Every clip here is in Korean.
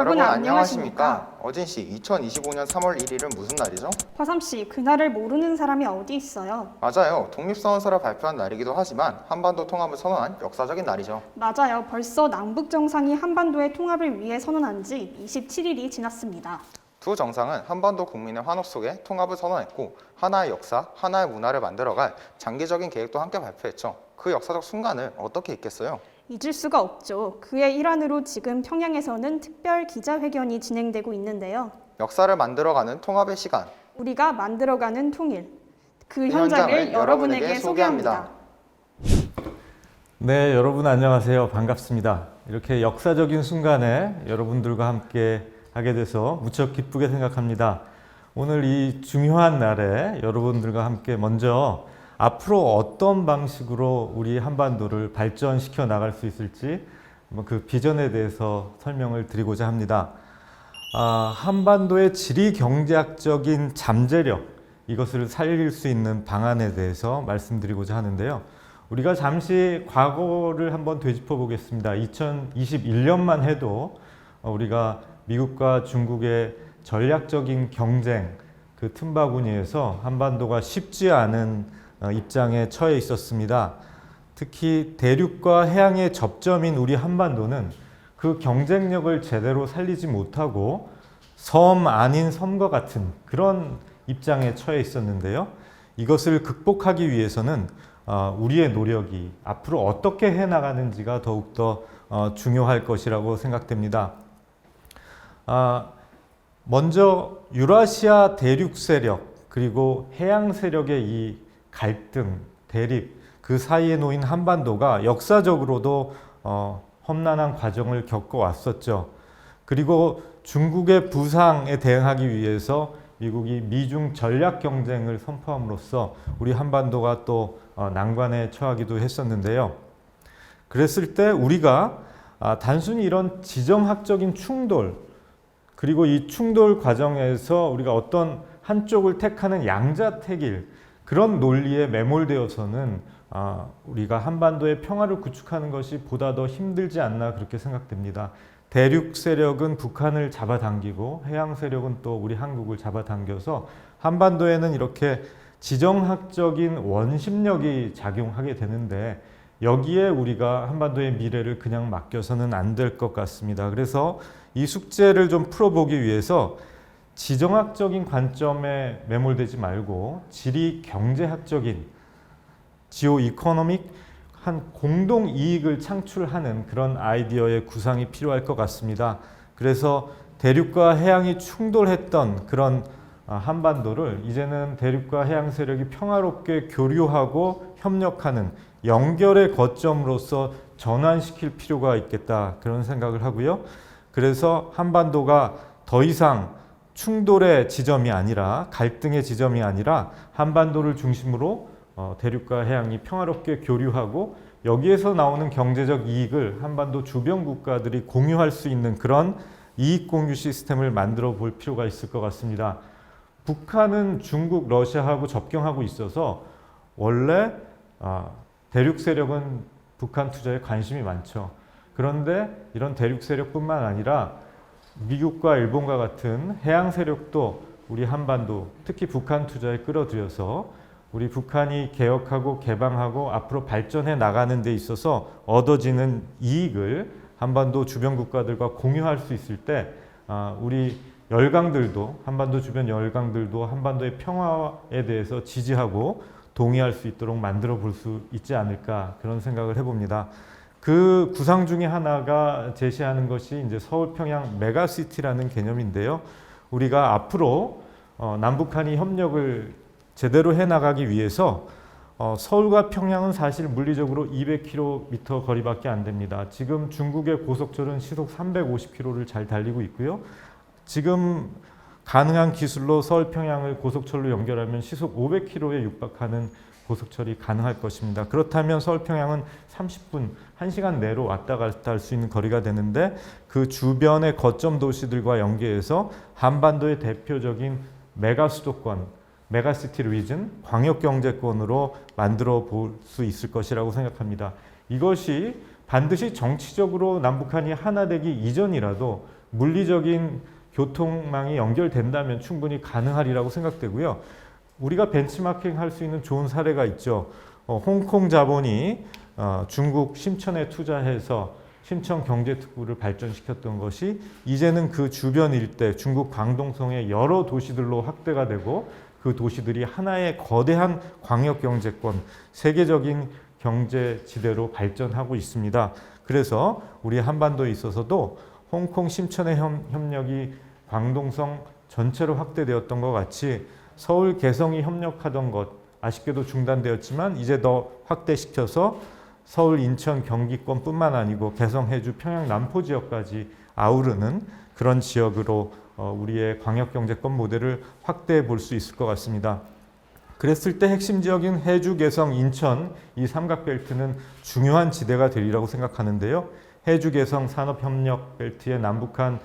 여러분 안녕하십니까? 어진씨, 2025년 3월 1일은 무슨 날이죠? 화삼씨, 그날을 모르는 사람이 어디 있어요? 맞아요. 독립선언서를 발표한 날이기도 하지만 한반도 통합을 선언한 역사적인 날이죠. 맞아요. 벌써 남북정상이 한반도의 통합을 위해 선언한 지 27일이 지났습니다. 두 정상은 한반도 국민의 환호 속에 통합을 선언했고 하나의 역사, 하나의 문화를 만들어갈 장기적인 계획도 함께 발표했죠. 그 역사적 순간을 어떻게 잊겠어요? 잊을 수가 없죠. 그의 일환으로 지금 평양에서는 특별 기자회견이 진행되고 있는데요. 역사를 만들어가는 통합의 시간. 우리가 만들어가는 통일. 그 현장을 현장을 여러분에게 소개합니다. 네, 여러분 안녕하세요. 반갑습니다. 이렇게 역사적인 순간에 여러분들과 함께 하게 돼서 무척 기쁘게 생각합니다. 오늘 이 중요한 날에 여러분들과 함께 먼저 앞으로 어떤 방식으로 우리 한반도를 발전시켜 나갈 수 있을지 그 비전에 대해서 설명을 드리고자 합니다. 한반도의 지리 경제학적인 잠재력, 이것을 살릴 수 있는 방안에 대해서 말씀드리고자 하는데요. 우리가 잠시 과거를 한번 되짚어 보겠습니다. 2021년만 해도 우리가 미국과 중국의 전략적인 경쟁, 그 틈바구니에서 한반도가 쉽지 않은 입장에 처해 있었습니다. 특히 대륙과 해양의 접점인 우리 한반도는 그 경쟁력을 제대로 살리지 못하고 섬 아닌 섬과 같은 그런 입장에 처해 있었는데요. 이것을 극복하기 위해서는 우리의 노력이 앞으로 어떻게 해나가는지가 더욱더 중요할 것이라고 생각됩니다. 먼저 유라시아 대륙 세력 그리고 해양 세력의 이 갈등, 대립, 그 사이에 놓인 한반도가 역사적으로도 험난한 과정을 겪어왔었죠. 그리고 중국의 부상에 대응하기 위해서 미국이 미중 전략 경쟁을 선포함으로써 우리 한반도가 또 난관에 처하기도 했었는데요. 그랬을 때 우리가 단순히 이런 지정학적인 충돌, 그리고 이 충돌 과정에서 우리가 어떤 한쪽을 택하는 양자택일, 그런 논리에 매몰되어서는 우리가 한반도의 평화를 구축하는 것이 보다 더 힘들지 않나 그렇게 생각됩니다. 대륙 세력은 북한을 잡아당기고 해양 세력은 또 우리 한국을 잡아당겨서 한반도에는 이렇게 지정학적인 원심력이 작용하게 되는데 여기에 우리가 한반도의 미래를 그냥 맡겨서는 안 될 것 같습니다. 그래서 이 숙제를 좀 풀어보기 위해서 지정학적인 관점에 매몰되지 말고 지리 경제학적인 지오 이코노믹 한 공동 이익을 창출하는 그런 아이디어의 구상이 필요할 것 같습니다. 그래서 대륙과 해양이 충돌했던 그런 한반도를 이제는 대륙과 해양 세력이 평화롭게 교류하고 협력하는 연결의 거점으로서 전환시킬 필요가 있겠다 그런 생각을 하고요. 그래서 한반도가 더 이상 충돌의 지점이 아니라 갈등의 지점이 아니라 한반도를 중심으로 대륙과 해양이 평화롭게 교류하고 여기에서 나오는 경제적 이익을 한반도 주변 국가들이 공유할 수 있는 그런 이익 공유 시스템을 만들어 볼 필요가 있을 것 같습니다. 북한은 중국, 러시아하고 접경하고 있어서 원래 대륙 세력은 북한 투자에 관심이 많죠. 그런데 이런 대륙 세력뿐만 아니라 미국과 일본과 같은 해양 세력도 우리 한반도, 특히 북한 투자에 끌어들여서 우리 북한이 개혁하고 개방하고 앞으로 발전해 나가는 데 있어서 얻어지는 이익을 한반도 주변 국가들과 공유할 수 있을 때 우리 열강들도 한반도 주변 열강들도 한반도의 평화에 대해서 지지하고 동의할 수 있도록 만들어 볼 수 있지 않을까 그런 생각을 해봅니다. 그 구상 중에 하나가 제시하는 것이 이제 서울 평양 메가시티라는 개념인데요. 우리가 앞으로 남북한이 협력을 제대로 해나가기 위해서 서울과 평양은 사실 물리적으로 200km 거리밖에 안 됩니다. 지금 중국의 고속철은 시속 350km를 잘 달리고 있고요. 지금 가능한 기술로 서울 평양을 고속철로 연결하면 시속 500km에 육박하는 고속철이 가능할 것입니다. 그렇다면 서울 평양은 30분, 1시간 내로 왔다 갔다 할 수 있는 거리가 되는데 그 주변의 거점 도시들과 연계해서 한반도의 대표적인 메가 수도권, 메가시티 리전, 광역경제권으로 만들어 볼 수 있을 것이라고 생각합니다. 이것이 반드시 정치적으로 남북한이 하나 되기 이전이라도 물리적인 교통망이 연결된다면 충분히 가능하리라고 생각되고요. 우리가 벤치마킹 할 수 있는 좋은 사례가 있죠. 홍콩 자본이 중국 심천에 투자해서 심천 경제특구를 발전시켰던 것이 이제는 그 주변 일대 중국 광동성의 여러 도시들로 확대가 되고 그 도시들이 하나의 거대한 광역경제권, 세계적인 경제지대로 발전하고 있습니다. 그래서 우리 한반도에 있어서도 홍콩 심천의 협력이 광동성 전체로 확대되었던 것 같이 서울 개성이 협력하던 것 아쉽게도 중단되었지만 이제 더 확대시켜서 서울, 인천, 경기권뿐만 아니고 개성, 해주, 평양, 남포 지역까지 아우르는 그런 지역으로 우리의 광역경제권 모델을 확대해 볼 수 있을 것 같습니다. 그랬을 때 핵심 지역인 해주, 개성, 인천 이 삼각벨트는 중요한 지대가 되리라고 생각하는데요. 해주, 개성 산업협력벨트의 남북한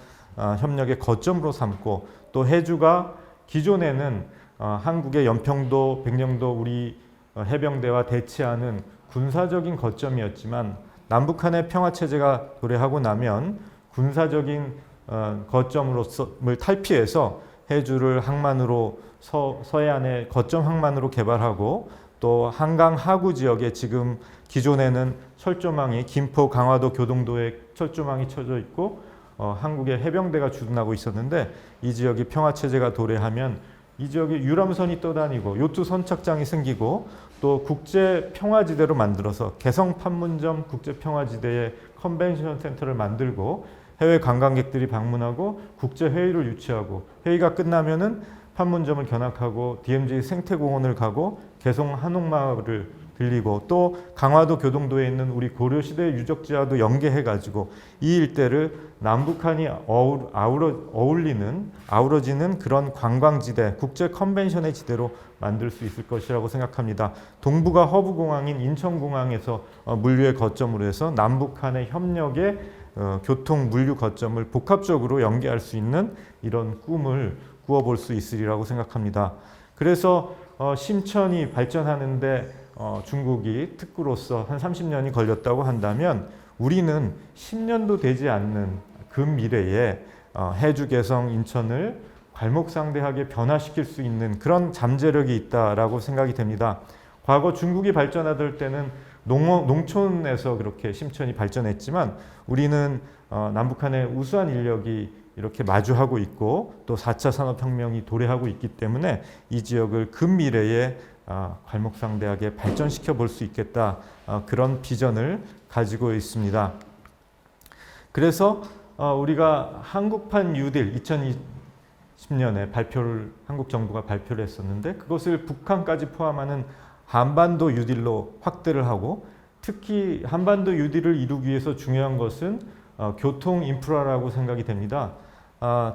협력의 거점으로 삼고 또 해주가 기존에는 한국의 연평도, 백령도 우리 해병대와 대치하는 군사적인 거점이었지만 남북한의 평화체제가 도래하고 나면 군사적인 거점을 탈피해서 해주를 항만으로 서해안의 거점 항만으로 개발하고 또 한강 하구 지역에 지금 기존에는 철조망이 김포, 강화도, 교동도에 철조망이 쳐져 있고 한국의 해병대가 주둔하고 있었는데 이 지역이 평화체제가 도래하면 이 지역에 유람선이 떠다니고 요트 선착장이 생기고 또 국제 평화지대로 만들어서 개성 판문점 국제 평화지대에 컨벤션 센터를 만들고 해외 관광객들이 방문하고 국제 회의를 유치하고 회의가 끝나면은 판문점을 견학하고 DMZ 생태공원을 가고 개성 한옥마을을 들리고 또 강화도 교동도에 있는 우리 고려시대 유적지와도 연계해가지고 이 일대를 남북한이 아우러지는 그런 관광지대, 국제 컨벤션의 지대로 만들 수 있을 것이라고 생각합니다. 동부가 허브공항인 인천공항에서 물류의 거점으로 해서 남북한의 협력의 교통 물류 거점을 복합적으로 연계할 수 있는 이런 꿈을 꾸어볼 수 있으리라고 생각합니다. 그래서 심천이 발전하는데 중국이 특구로서 한 30년이 걸렸다고 한다면 우리는 10년도 되지 않는 근미래에 해주, 개성, 인천을 괄목상대하게 변화시킬 수 있는 그런 잠재력이 있다라고 생각이 됩니다. 과거 중국이 발전하던 때는 농촌에서 그렇게 심천이 발전했지만 우리는 남북한의 우수한 인력이 이렇게 마주하고 있고 또 4차 산업혁명이 도래하고 있기 때문에 이 지역을 근미래에 괄목상대하게 발전시켜 볼 수 있겠다 그런 비전을 가지고 있습니다. 그래서 우리가 한국판 뉴딜 2020년에 한국 정부가 발표를 했었는데 그것을 북한까지 포함하는 한반도 뉴딜로 확대를 하고 특히 한반도 뉴딜을 이루기 위해서 중요한 것은 교통 인프라라고 생각이 됩니다.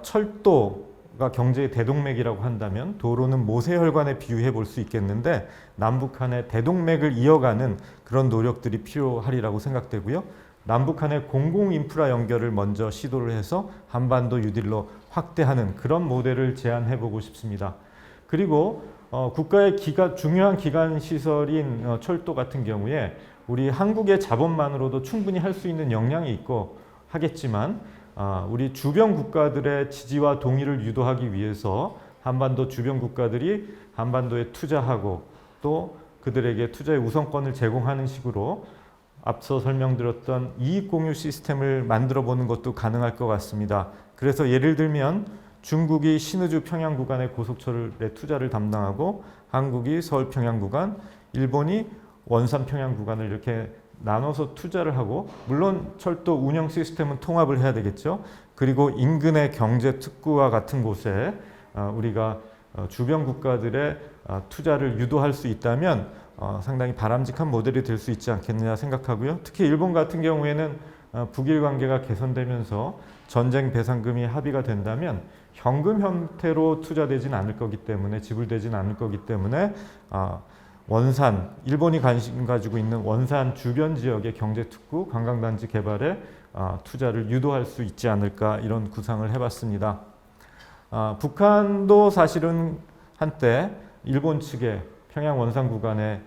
철도가 경제의 대동맥이라고 한다면 도로는 모세혈관에 비유해 볼 수 있겠는데 남북한의 대동맥을 이어가는 그런 노력들이 필요하리라고 생각되고요. 남북한의 공공 인프라 연결을 먼저 시도를 해서 한반도 뉴딜로 확대하는 그런 모델을 제안해 보고 싶습니다. 그리고 국가의 중요한 기간 시설인 철도 같은 경우에 우리 한국의 자본만으로도 충분히 할 수 있는 역량이 있고 하겠지만 우리 주변 국가들의 지지와 동의를 유도하기 위해서 한반도 주변 국가들이 한반도에 투자하고 또 그들에게 투자의 우선권을 제공하는 식으로 앞서 설명드렸던 이익공유 시스템을 만들어 보는 것도 가능할 것 같습니다. 그래서 예를 들면 중국이 신의주 평양 구간의 고속철의 투자를 담당하고 한국이 서울 평양 구간, 일본이 원산 평양 구간을 이렇게 나눠서 투자를 하고 물론 철도 운영 시스템은 통합을 해야 되겠죠. 그리고 인근의 경제 특구와 같은 곳에 우리가 주변 국가들의 투자를 유도할 수 있다면 상당히 바람직한 모델이 될 수 있지 않겠느냐 생각하고요. 특히 일본 같은 경우에는 북일 관계가 개선되면서 전쟁 배상금이 합의가 된다면 현금 형태로 투자되진 않을 거기 때문에 지불되진 않을 거기 때문에 원산, 일본이 관심 가지고 있는 원산 주변 지역의 경제특구, 관광단지 개발에 투자를 유도할 수 있지 않을까 이런 구상을 해봤습니다. 북한도 사실은 한때 일본 측에 평양 원산 구간에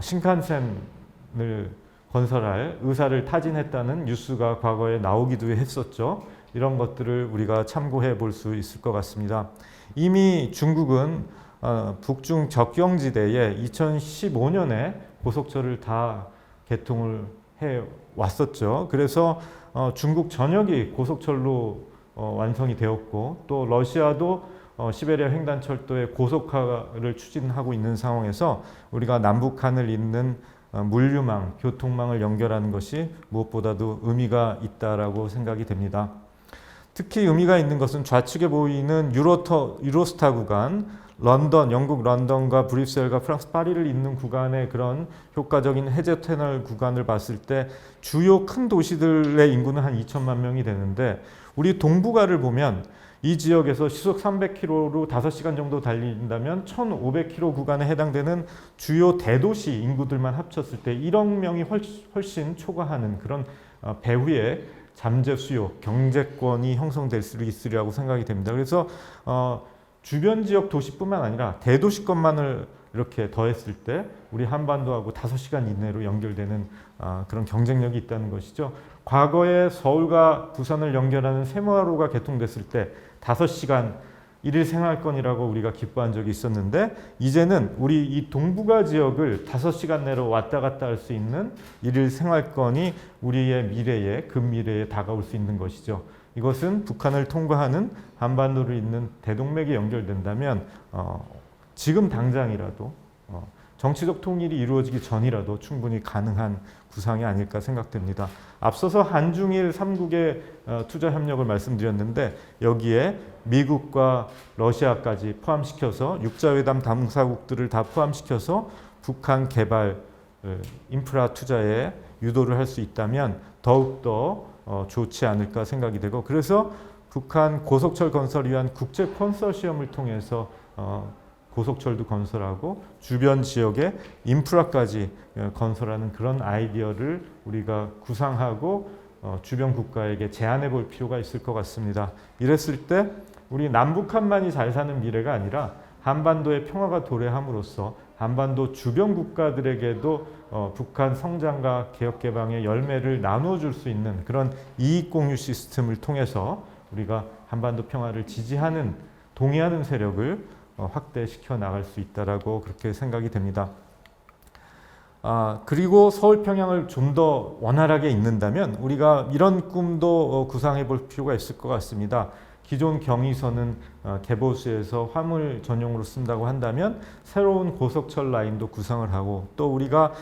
신칸센을 건설할 의사를 타진했다는 뉴스가 과거에 나오기도 했었죠. 이런 것들을 우리가 참고해 볼 수 있을 것 같습니다. 이미 중국은 북중 접경지대에 2015년에 고속철을 다 개통을 해 왔었죠. 그래서 중국 전역이 고속철로 완성이 되었고, 또 러시아도 시베리아 횡단철도의 고속화를 추진하고 있는 상황에서 우리가 남북한을 잇는 물류망, 교통망을 연결하는 것이 무엇보다도 의미가 있다라고 생각이 됩니다. 특히 의미가 있는 것은 좌측에 보이는 유로스타 구간, 영국 런던과 브뤼셀과 프랑스 파리를 잇는 구간의 그런 효과적인 해저 터널 구간을 봤을 때 주요 큰 도시들의 인구는 한 2천만 명이 되는데, 우리 동북아를 보면 이 지역에서 시속 300km로 5시간 정도 달린다면 1,500km 구간에 해당되는 주요 대도시 인구들만 합쳤을 때 1억 명이 훨씬 초과하는 그런 배후의 잠재 수요, 경제권이 형성될 수 있으리라고 생각이 됩니다. 그래서 주변 지역 도시뿐만 아니라 대도시권만을 이렇게 더했을 때 우리 한반도하고 5시간 이내로 연결되는 그런 경쟁력이 있다는 것이죠. 과거에 서울과 부산을 연결하는 세모하로가 개통됐을 때 5시간 일일 생활권이라고 우리가 기뻐한 적이 있었는데, 이제는 우리 이 동북아 지역을 5시간 내로 왔다 갔다 할 수 있는 일일 생활권이 우리의 미래에, 근미래에 다가올 수 있는 것이죠. 이것은 북한을 통과하는 한반도를 잇는 대동맥이 연결된다면 지금 당장이라도 정치적 통일이 이루어지기 전이라도 충분히 가능한 구상이 아닐까 생각됩니다. 앞서서 한중일 3국의 투자 협력을 말씀드렸는데, 여기에 미국과 러시아까지 포함시켜서 육자회담 당사국들을 다 포함시켜서 북한 개발 인프라 투자에 유도를 할 수 있다면 더욱더 좋지 않을까 생각이 되고, 그래서 북한 고속철 건설을 위한 국제 컨소시엄을 통해서 고속철도 건설하고 주변 지역에 인프라까지 건설하는 그런 아이디어를 우리가 구상하고 주변 국가에게 제안해 볼 필요가 있을 것 같습니다. 이랬을 때 우리 남북한만이 잘 사는 미래가 아니라 한반도의 평화가 도래함으로써 한반도 주변 국가들에게도 북한 성장과 개혁개방의 열매를 나누어 줄 수 있는 그런 이익공유 시스템을 통해서 우리가 한반도 평화를 지지하는, 동의하는 세력을 확대시켜 나갈 수 있다라고 그렇게 생각이 됩니다. 그리고 서울 평양을 좀 더 원활하게 잇는다면 우리가 이런 꿈도 구상해 볼 필요가 있을 것 같습니다. 기존 경의선은 개보수에서 화물 전용으로 쓴다고 한다면 새로운 고속철 라인도 구상을 하고, 또 우리가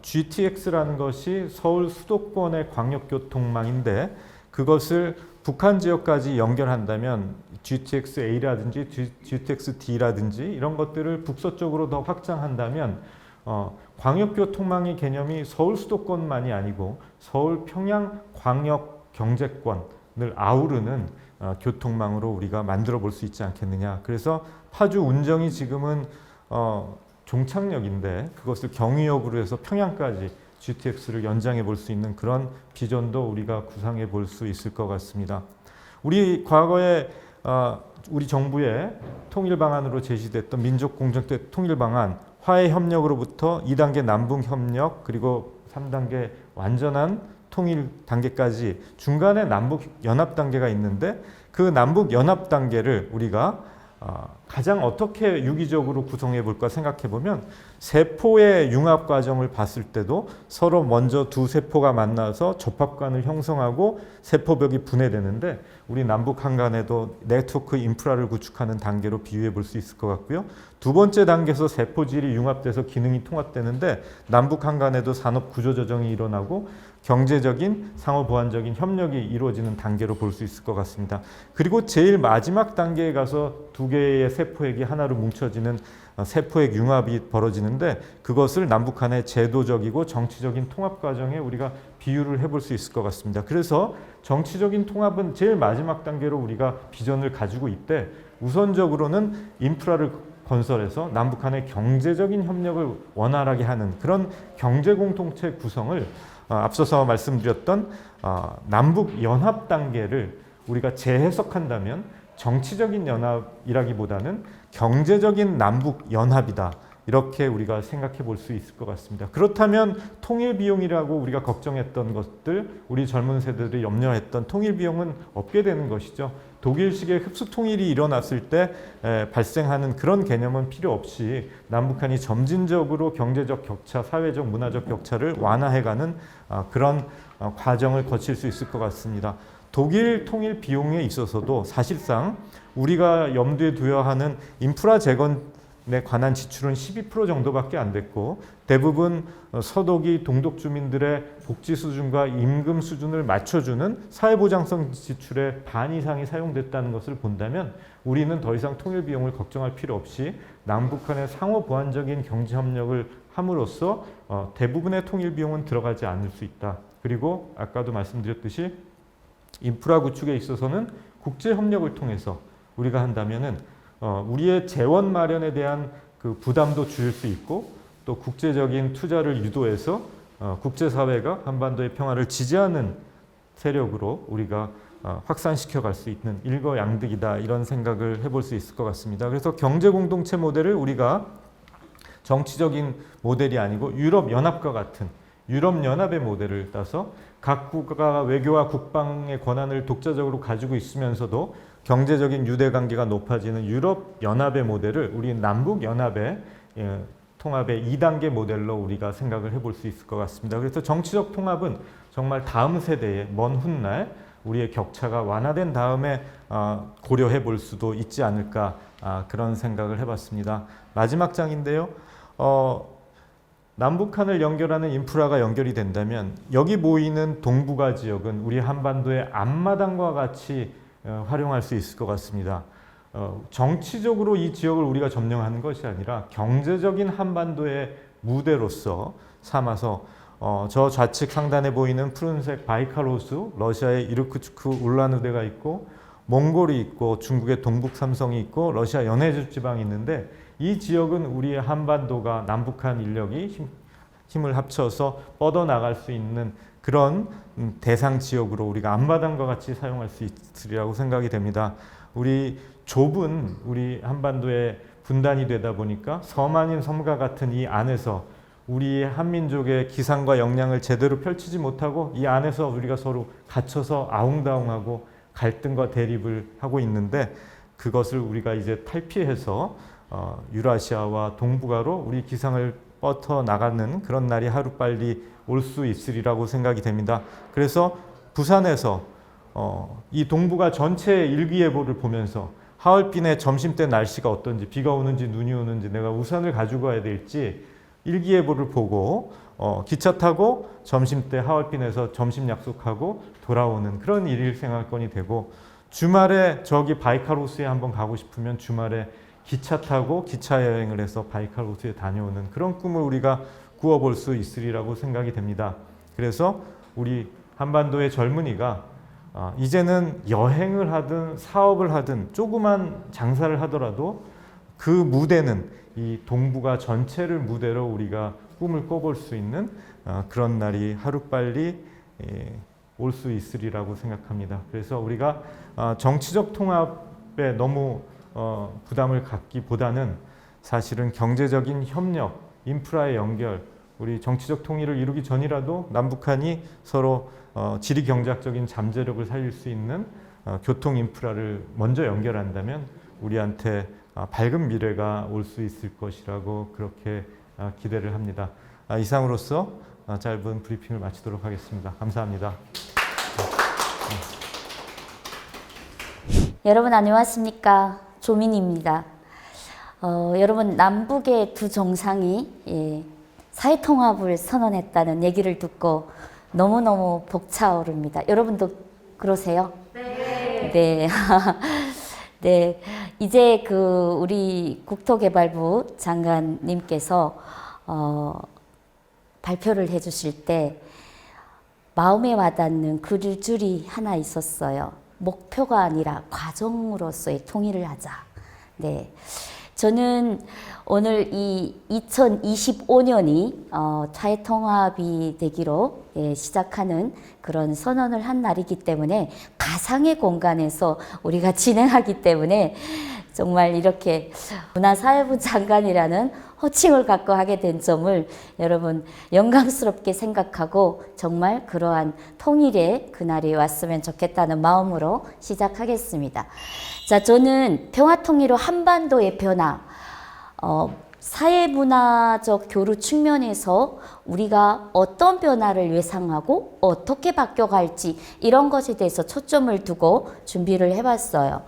GTX라는 것이 서울 수도권의 광역교통망인데 그것을 북한 지역까지 연결한다면 GTX-A라든지 GTX-D라든지 이런 것들을 북서쪽으로 더 확장한다면 광역교통망의 개념이 서울 수도권만이 아니고 서울 평양 광역 경제권을 아우르는 교통망으로 우리가 만들어 볼 수 있지 않겠느냐. 그래서 파주 운정이 지금은 종착역인데 그것을 경의역으로 해서 평양까지 GTX를 연장해 볼 수 있는 그런 비전도 우리가 구상해 볼 수 있을 것 같습니다. 우리 과거에 우리 정부의 통일 방안으로 제시됐던 민족공정대 통일 방안, 화해 협력으로부터 2단계 남북 협력, 그리고 3단계 완전한 통일 단계까지 중간에 남북 연합 단계가 있는데, 그 남북 연합 단계를 우리가 가장 어떻게 유기적으로 구성해 볼까 생각해 보면, 세포의 융합 과정을 봤을 때도 서로 먼저 두 세포가 만나서 접합관을 형성하고 세포벽이 분해되는데, 우리 남북한 간에도 네트워크 인프라를 구축하는 단계로 비유해 볼 수 있을 것 같고요. 두 번째 단계에서 세포질이 융합돼서 기능이 통합되는데 남북한 간에도 산업 구조 조정이 일어나고 경제적인 상호 보완적인 협력이 이루어지는 단계로 볼 수 있을 것 같습니다. 그리고 제일 마지막 단계에 가서 두 개의 세포액이 하나로 뭉쳐지는 세포액 융합이 벌어지는데, 그것을 남북한의 제도적이고 정치적인 통합 과정에 우리가 비유를 해볼 수 있을 것 같습니다. 그래서 정치적인 통합은 제일 마지막 단계로 우리가 비전을 가지고 있대, 우선적으로는 인프라를 건설해서 남북한의 경제적인 협력을 원활하게 하는 그런 경제 공동체 구성을 앞서서 말씀드렸던 남북 연합 단계를 우리가 재해석한다면 정치적인 연합이라기보다는 경제적인 남북 연합이다, 이렇게 우리가 생각해 볼 수 있을 것 같습니다. 그렇다면 통일 비용이라고 우리가 걱정했던 것들, 우리 젊은 세대들이 염려했던 통일 비용은 없게 되는 것이죠. 독일식의 흡수 통일이 일어났을 때 발생하는 그런 개념은 필요 없이 남북한이 점진적으로 경제적 격차, 사회적, 문화적 격차를 완화해가는 그런 과정을 거칠 수 있을 것 같습니다. 독일 통일 비용에 있어서도 사실상 우리가 염두에 두어야 하는 인프라 재건에 관한 지출은 12% 정도밖에 안 됐고, 대부분 서독이 동독 주민들의 복지 수준과 임금 수준을 맞춰주는 사회보장성 지출의 반 이상이 사용됐다는 것을 본다면 우리는 더 이상 통일 비용을 걱정할 필요 없이 남북한의 상호 보완적인 경제 협력을 함으로써 대부분의 통일 비용은 들어가지 않을 수 있다. 그리고 아까도 말씀드렸듯이 인프라 구축에 있어서는 국제 협력을 통해서 우리가 한다면은 우리의 재원 마련에 대한 그 부담도 줄일 수 있고, 또 국제적인 투자를 유도해서 국제사회가 한반도의 평화를 지지하는 세력으로 우리가 확산시켜 갈 수 있는 일거양득이다, 이런 생각을 해볼 수 있을 것 같습니다. 그래서 경제공동체 모델을 우리가 정치적인 모델이 아니고 유럽연합과 같은 유럽연합의 모델을 따서 각 국가가 외교와 국방의 권한을 독자적으로 가지고 있으면서도 경제적인 유대관계가 높아지는 유럽연합의 모델을 우리 남북연합의 통합의 2단계 모델로 우리가 생각을 해볼 수 있을 것 같습니다. 그래서 정치적 통합은 정말 다음 세대의 먼 훗날 우리의 격차가 완화된 다음에 고려해 볼 수도 있지 않을까, 그런 생각을 해봤습니다. 마지막 장인데요. 남북한을 연결하는 인프라가 연결이 된다면 여기 모이는 동북아 지역은 우리 한반도의 앞마당과 같이 활용할 수 있을 것 같습니다. 정치적으로 이 지역을 우리가 점령하는 것이 아니라 경제적인 한반도의 무대로서 삼아서 저 좌측 상단에 보이는 푸른색 바이칼 호수, 러시아의 이르쿠츠크 울란우데가 있고, 몽골이 있고, 중국의 동북 삼성이 있고, 러시아 연해주 지방이 있는데, 이 지역은 우리의 한반도가 남북한 인력이 힘을 합쳐서 뻗어나갈 수 있는 그런 대상 지역으로 우리가 앞마당과 같이 사용할 수 있으리라고 생각이 됩니다. 우리 한반도에 분단이 되다 보니까 섬 아닌 섬과 같은 이 안에서 우리 한민족의 기상과 역량을 제대로 펼치지 못하고 이 안에서 우리가 서로 갇혀서 아웅다웅하고 갈등과 대립을 하고 있는데, 그것을 우리가 이제 탈피해서 유라시아와 동북아로 우리 기상을 뻗어나가는 그런 날이 하루빨리 올 수 있으리라고 생각이 됩니다. 그래서 부산에서 이 동북아 전체의 일기예보를 보면서 하얼빈의 점심때 날씨가 어떤지, 비가 오는지 눈이 오는지, 내가 우산을 가지고 가야 될지 일기예보를 보고 기차 타고 점심때 하얼빈에서 점심 약속하고 돌아오는 그런 일일생활권이 되고, 주말에 저기 바이칼 호수에 한번 가고 싶으면 주말에 기차 타고 기차 여행을 해서 바이칼 호수에 다녀오는 그런 꿈을 우리가 꾸어볼 수 있으리라고 생각이 됩니다. 그래서 우리 한반도의 젊은이가 이제는 여행을 하든 사업을 하든 조그만 장사를 하더라도 그 무대는 이 동북아 전체를 무대로 우리가 꿈을 꿔볼 수 있는 그런 날이 하루빨리 올 수 있으리라고 생각합니다. 그래서 우리가 정치적 통합에 너무 부담을 갖기보다는 사실은 경제적인 협력, 인프라의 연결, 우리 정치적 통일을 이루기 전이라도 남북한이 서로 지리 경제학적인 잠재력을 살릴 수 있는 교통 인프라를 먼저 연결한다면 우리한테 밝은 미래가 올 수 있을 것이라고 그렇게 기대를 합니다. 이상으로서 짧은 브리핑을 마치도록 하겠습니다. 감사합니다. 여러분 안녕하십니까? 조민희입니다. 여러분 남북의 두 정상이 사회통합을 선언했다는 얘기를 듣고 너무너무 벅차오릅니다. 여러분도 그러세요? 네. 네. 네. 이제 우리 국토개발부 장관님께서 발표를 해주실 때 마음에 와닿는 글줄이 하나 있었어요. 목표가 아니라 과정으로서의 통일을 하자. 네. 저는 오늘 이 2025년이 사회통합이 되기로 시작하는 그런 선언을 한 날이기 때문에 가상의 공간에서 우리가 진행하기 때문에 정말 이렇게 문화사회부 장관이라는 호칭을 갖고 하게 된 점을 여러분 영광스럽게 생각하고 정말 그러한 통일의 그날이 왔으면 좋겠다는 마음으로 시작하겠습니다. 자, 저는 평화통일로 한반도의 변화, 사회문화적 교류 측면에서 우리가 어떤 변화를 예상하고 어떻게 바뀌어갈지 이런 것에 대해서 초점을 두고 준비를 해봤어요.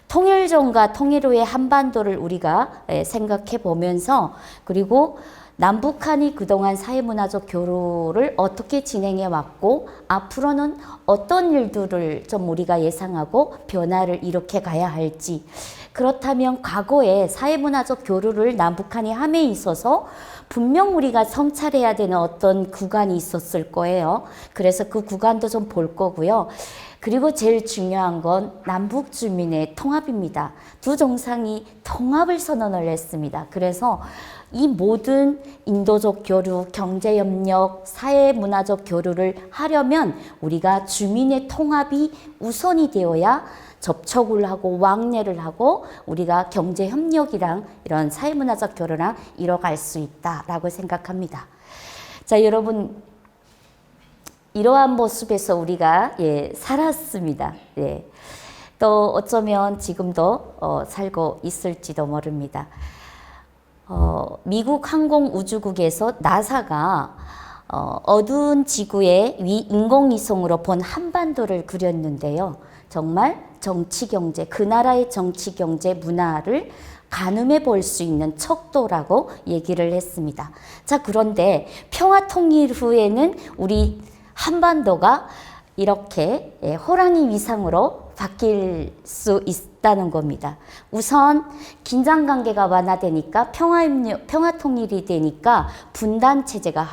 통일 전과 통일 후의 한반도를 우리가 생각해 보면서 그리고 남북한이 그동안 사회문화적 교류를 어떻게 진행해 왔고 앞으로는 어떤 일들을 좀 우리가 예상하고 변화를 일으켜 가야 할지 그렇다면 과거에 사회문화적 교류를 남북한이 함에 있어서 분명 우리가 성찰해야 되는 어떤 구간이 있었을 거예요. 그래서 그 구간도 좀 볼 거고요. 그리고 제일 중요한 건 남북 주민의 통합입니다. 두 정상이 통합을 선언을 했습니다. 그래서 이 모든 인도적 교류, 경제협력, 사회문화적 교류를 하려면 우리가 주민의 통합이 우선이 되어야 접촉을 하고 왕래를 하고 우리가 경제협력이랑 이런 사회문화적 교류랑 이뤄갈 수 있다라고 생각합니다. 자, 여러분 이러한 모습에서 우리가 살았습니다. 또 어쩌면 지금도 살고 있을지도 모릅니다. 미국 항공우주국에서 나사가 어두운 지구의 위 인공위성으로 본 한반도를 그렸는데요. 정말 정치 경제, 그 나라의 정치 경제 문화를 가늠해 볼 수 있는 척도라고 얘기를 했습니다. 자, 그런데 평화 통일 후에는 우리 한반도가 이렇게 호랑이 위상으로 바뀔 수 있다는 겁니다. 우선 긴장 관계가 완화되니까 평화 통일이 되니까 분단 체제가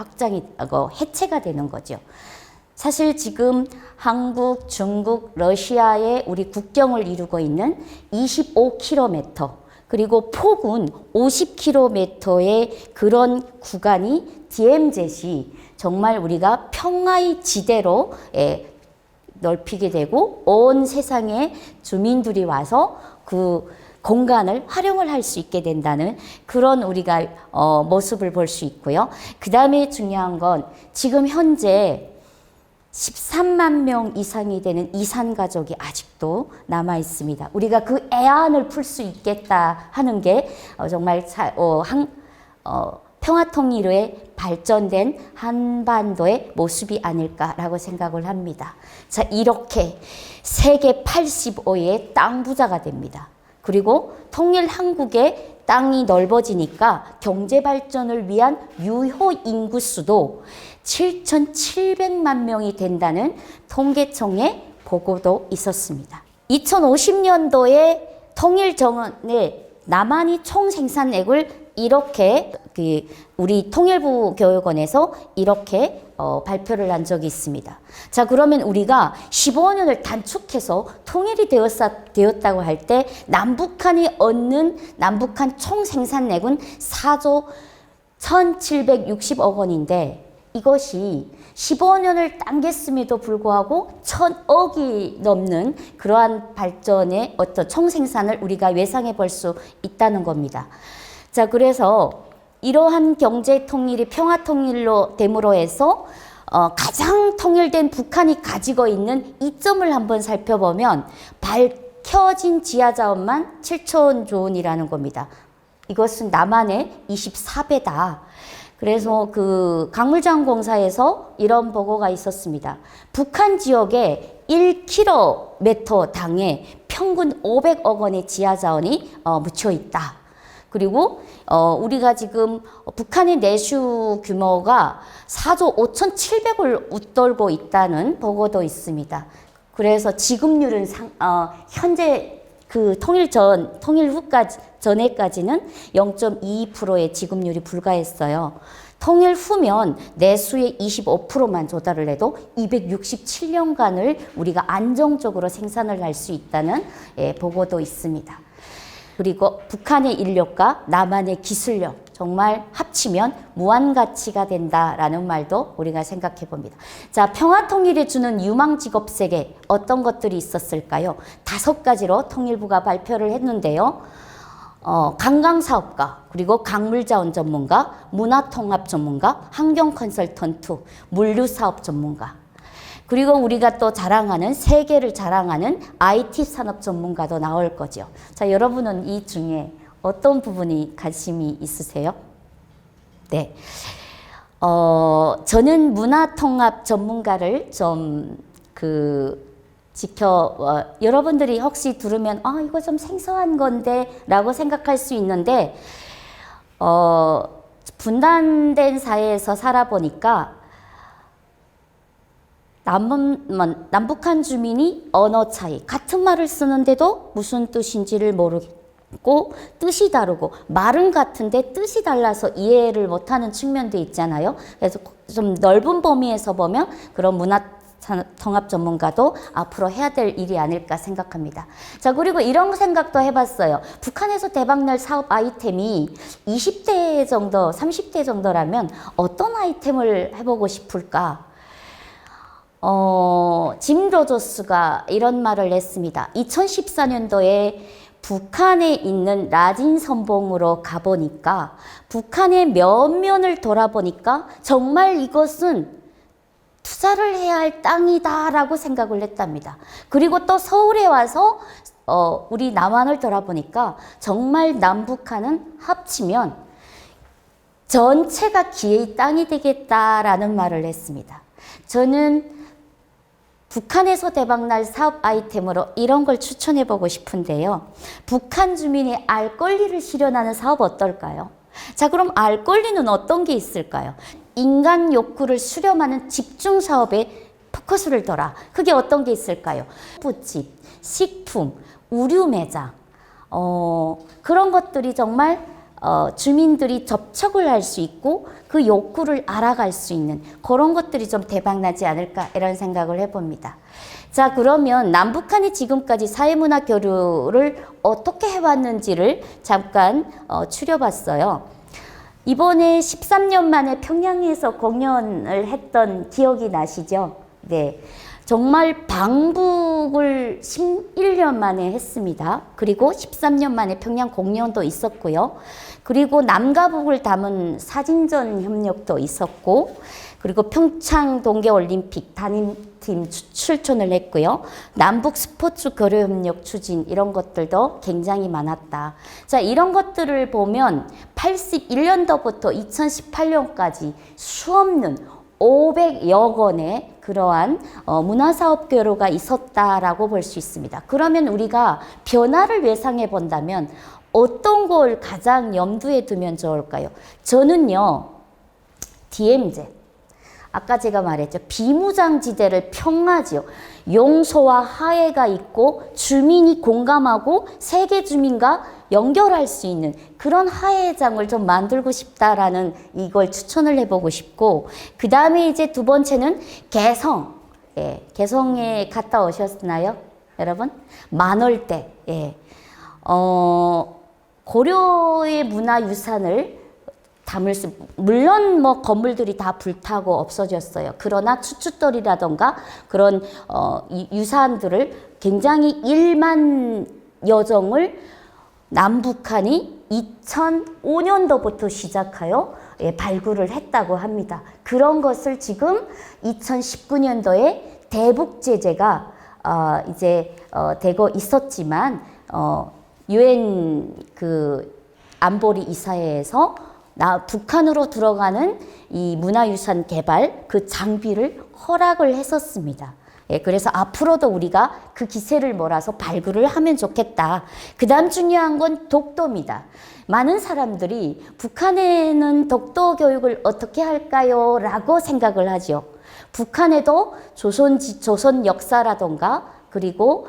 해체가 되는 거죠. 사실 지금 한국, 중국, 러시아의 우리 국경을 이루고 있는 25km 그리고 폭은 50km의 그런 구간이 DMZ이 정말 우리가 평화의 지대로 넓히게 되고 온 세상의 주민들이 와서 그 공간을 활용을 할 수 있게 된다는 그런 우리가 모습을 볼 수 있고요. 그 다음에 중요한 건 지금 현재 13만 명 이상이 되는 이산 가족이 아직도 남아 있습니다. 우리가 그 애안을 풀 수 있겠다 하는 게 정말 평화통일에 발전된 한반도의 모습이 아닐까라고 생각을 합니다. 자, 이렇게 세계 85위의 땅 부자가 됩니다. 그리고 통일 한국의 땅이 넓어지니까 경제 발전을 위한 유효 인구수도 7,700만 명이 된다는 통계청의 보고도 있었습니다. 2050년도에 통일 전에 남한이 총 생산액을 이렇게 우리 통일부 교육원에서 이렇게 발표를 한 적이 있습니다. 자, 그러면 우리가 15년을 단축해서 통일이 되었다고 할 때 남북한이 얻는 남북한 총 생산액은 4조 1,760억 원인데 이것이 15년을 당겼음에도 불구하고 1,000억이 넘는 그러한 발전의 어떤 총생산을 우리가 예상해 볼 수 있다는 겁니다. 자, 그래서 이러한 경제 통일이 평화 통일로 됨으로 해서 가장 통일된 북한이 가지고 있는 이점을 한번 살펴보면 밝혀진 지하 자원만 7천 원이라는 겁니다. 이것은 남한의 24배다. 그래서 그 강물장공사에서 이런 보고가 있었습니다. 북한 지역에 1km 당에 평균 500억 원의 지하 자원이 묻혀 있다. 그리고 우리가 지금 북한의 내수 규모가 4조 5,700을 웃돌고 있다는 보고도 있습니다. 그래서 지급률은 현재 그 통일 전에까지는 0.22%의 지급률이 불과했어요. 통일 후면 내수의 25%만 조달을 해도 267년간을 우리가 안정적으로 생산을 할 수 있다는 보고도 있습니다. 그리고 북한의 인력과 남한의 기술력 정말 합치면 무한 가치가 된다라는 말도 우리가 생각해 봅니다. 자, 평화 통일이 주는 유망 직업 세계 어떤 것들이 있었을까요? 5가지로 통일부가 발표를 했는데요. 관광사업가, 그리고 강물자원 전문가, 문화통합 전문가, 환경 컨설턴트, 물류사업 전문가, 그리고 우리가 또 자랑하는, 세계를 자랑하는 IT 산업 전문가도 나올 거죠. 자, 여러분은 이 중에 어떤 부분이 관심이 있으세요? 네. 저는 문화통합 전문가를 좀 여러분들이 혹시 들으면 이거 좀 생소한 건데 라고 생각할 수 있는데 분단된 사회에서 살아보니까 남북한 주민이 언어 차이, 같은 말을 쓰는데도 무슨 뜻인지를 모르고 뜻이 다르고 말은 같은데 뜻이 달라서 이해를 못하는 측면도 있잖아요. 그래서 좀 넓은 범위에서 보면 그런 통합 전문가도 앞으로 해야 될 일이 아닐까 생각합니다. 자, 그리고 이런 생각도 해봤어요. 북한에서 대박날 사업 아이템이 20대 정도, 30대 정도라면 어떤 아이템을 해보고 싶을까? 짐 로저스가 이런 말을 했습니다. 2014년도에 북한에 있는 라진 선봉으로 가보니까 북한의 면면을 돌아보니까 정말 이것은 투자를 해야 할 땅이다 라고 생각을 했답니다. 그리고 또 서울에 와서 우리 남한을 돌아보니까 정말 남북한은 합치면 전체가 기회의 땅이 되겠다라는 말을 했습니다. 저는 북한에서 대박날 사업 아이템으로 이런 걸 추천해보고 싶은데요. 북한 주민이 알 권리를 실현하는 사업 어떨까요? 자, 그럼 알 권리는 어떤 게 있을까요? 인간 욕구를 수렴하는 집중 사업에 포커스를 둬라. 그게 어떤 게 있을까요? 부집, 식품, 의류 매장, 그런 것들이 정말 주민들이 접촉을 할 수 있고 그 욕구를 알아갈 수 있는 그런 것들이 좀 대박나지 않을까 이런 생각을 해봅니다. 자, 그러면 남북한이 지금까지 사회문화 교류를 어떻게 해왔는지를 잠깐 추려봤어요. 이번에 13년 만에 평양에서 공연을 했던 기억이 나시죠? 네. 정말 방북을 11년 만에 했습니다. 그리고 13년 만에 평양 공연도 있었고요. 그리고 남과 북을 담은 사진전 협력도 있었고, 그리고 평창 동계올림픽 단임팀 출전을 했고요. 남북 스포츠 교류 협력 추진 이런 것들도 굉장히 많았다. 자, 이런 것들을 보면 81년도부터 2018년까지 수없는 500여 건의 그러한 문화사업 교류가 있었다라고 볼 수 있습니다. 그러면 우리가 변화를 예상해 본다면 어떤 걸 가장 염두에 두면 좋을까요? 저는요, DMZ. 아까 제가 말했죠. 비무장지대를 평화지역, 용서와 화해가 있고 주민이 공감하고 세계 주민과 연결할 수 있는 그런 화해장을 좀 만들고 싶다라는 이걸 추천을 해보고 싶고, 그 다음에 이제 두 번째는 개성. 예, 개성에 갔다 오셨나요? 여러분? 만월대. 예. 고려의 문화유산을 담을 수, 물론 뭐 건물들이 다 불타고 없어졌어요. 그러나 추춧돌이라던가 그런 유산들을 굉장히 1만 여정을 남북한이 2005년도부터 시작하여 발굴을 했다고 합니다. 그런 것을 지금 2019년도에 대북 제재가 이제 되고 있었지만 UN 안보리 이사회에서 북한으로 들어가는 이 문화유산 개발 그 장비를 허락을 했었습니다. 예, 그래서 앞으로도 우리가 그 기세를 몰아서 발굴을 하면 좋겠다. 그 다음 중요한 건 독도입니다. 많은 사람들이 북한에는 독도 교육을 어떻게 할까요? 라고 생각을 하죠. 북한에도 조선 역사라던가 그리고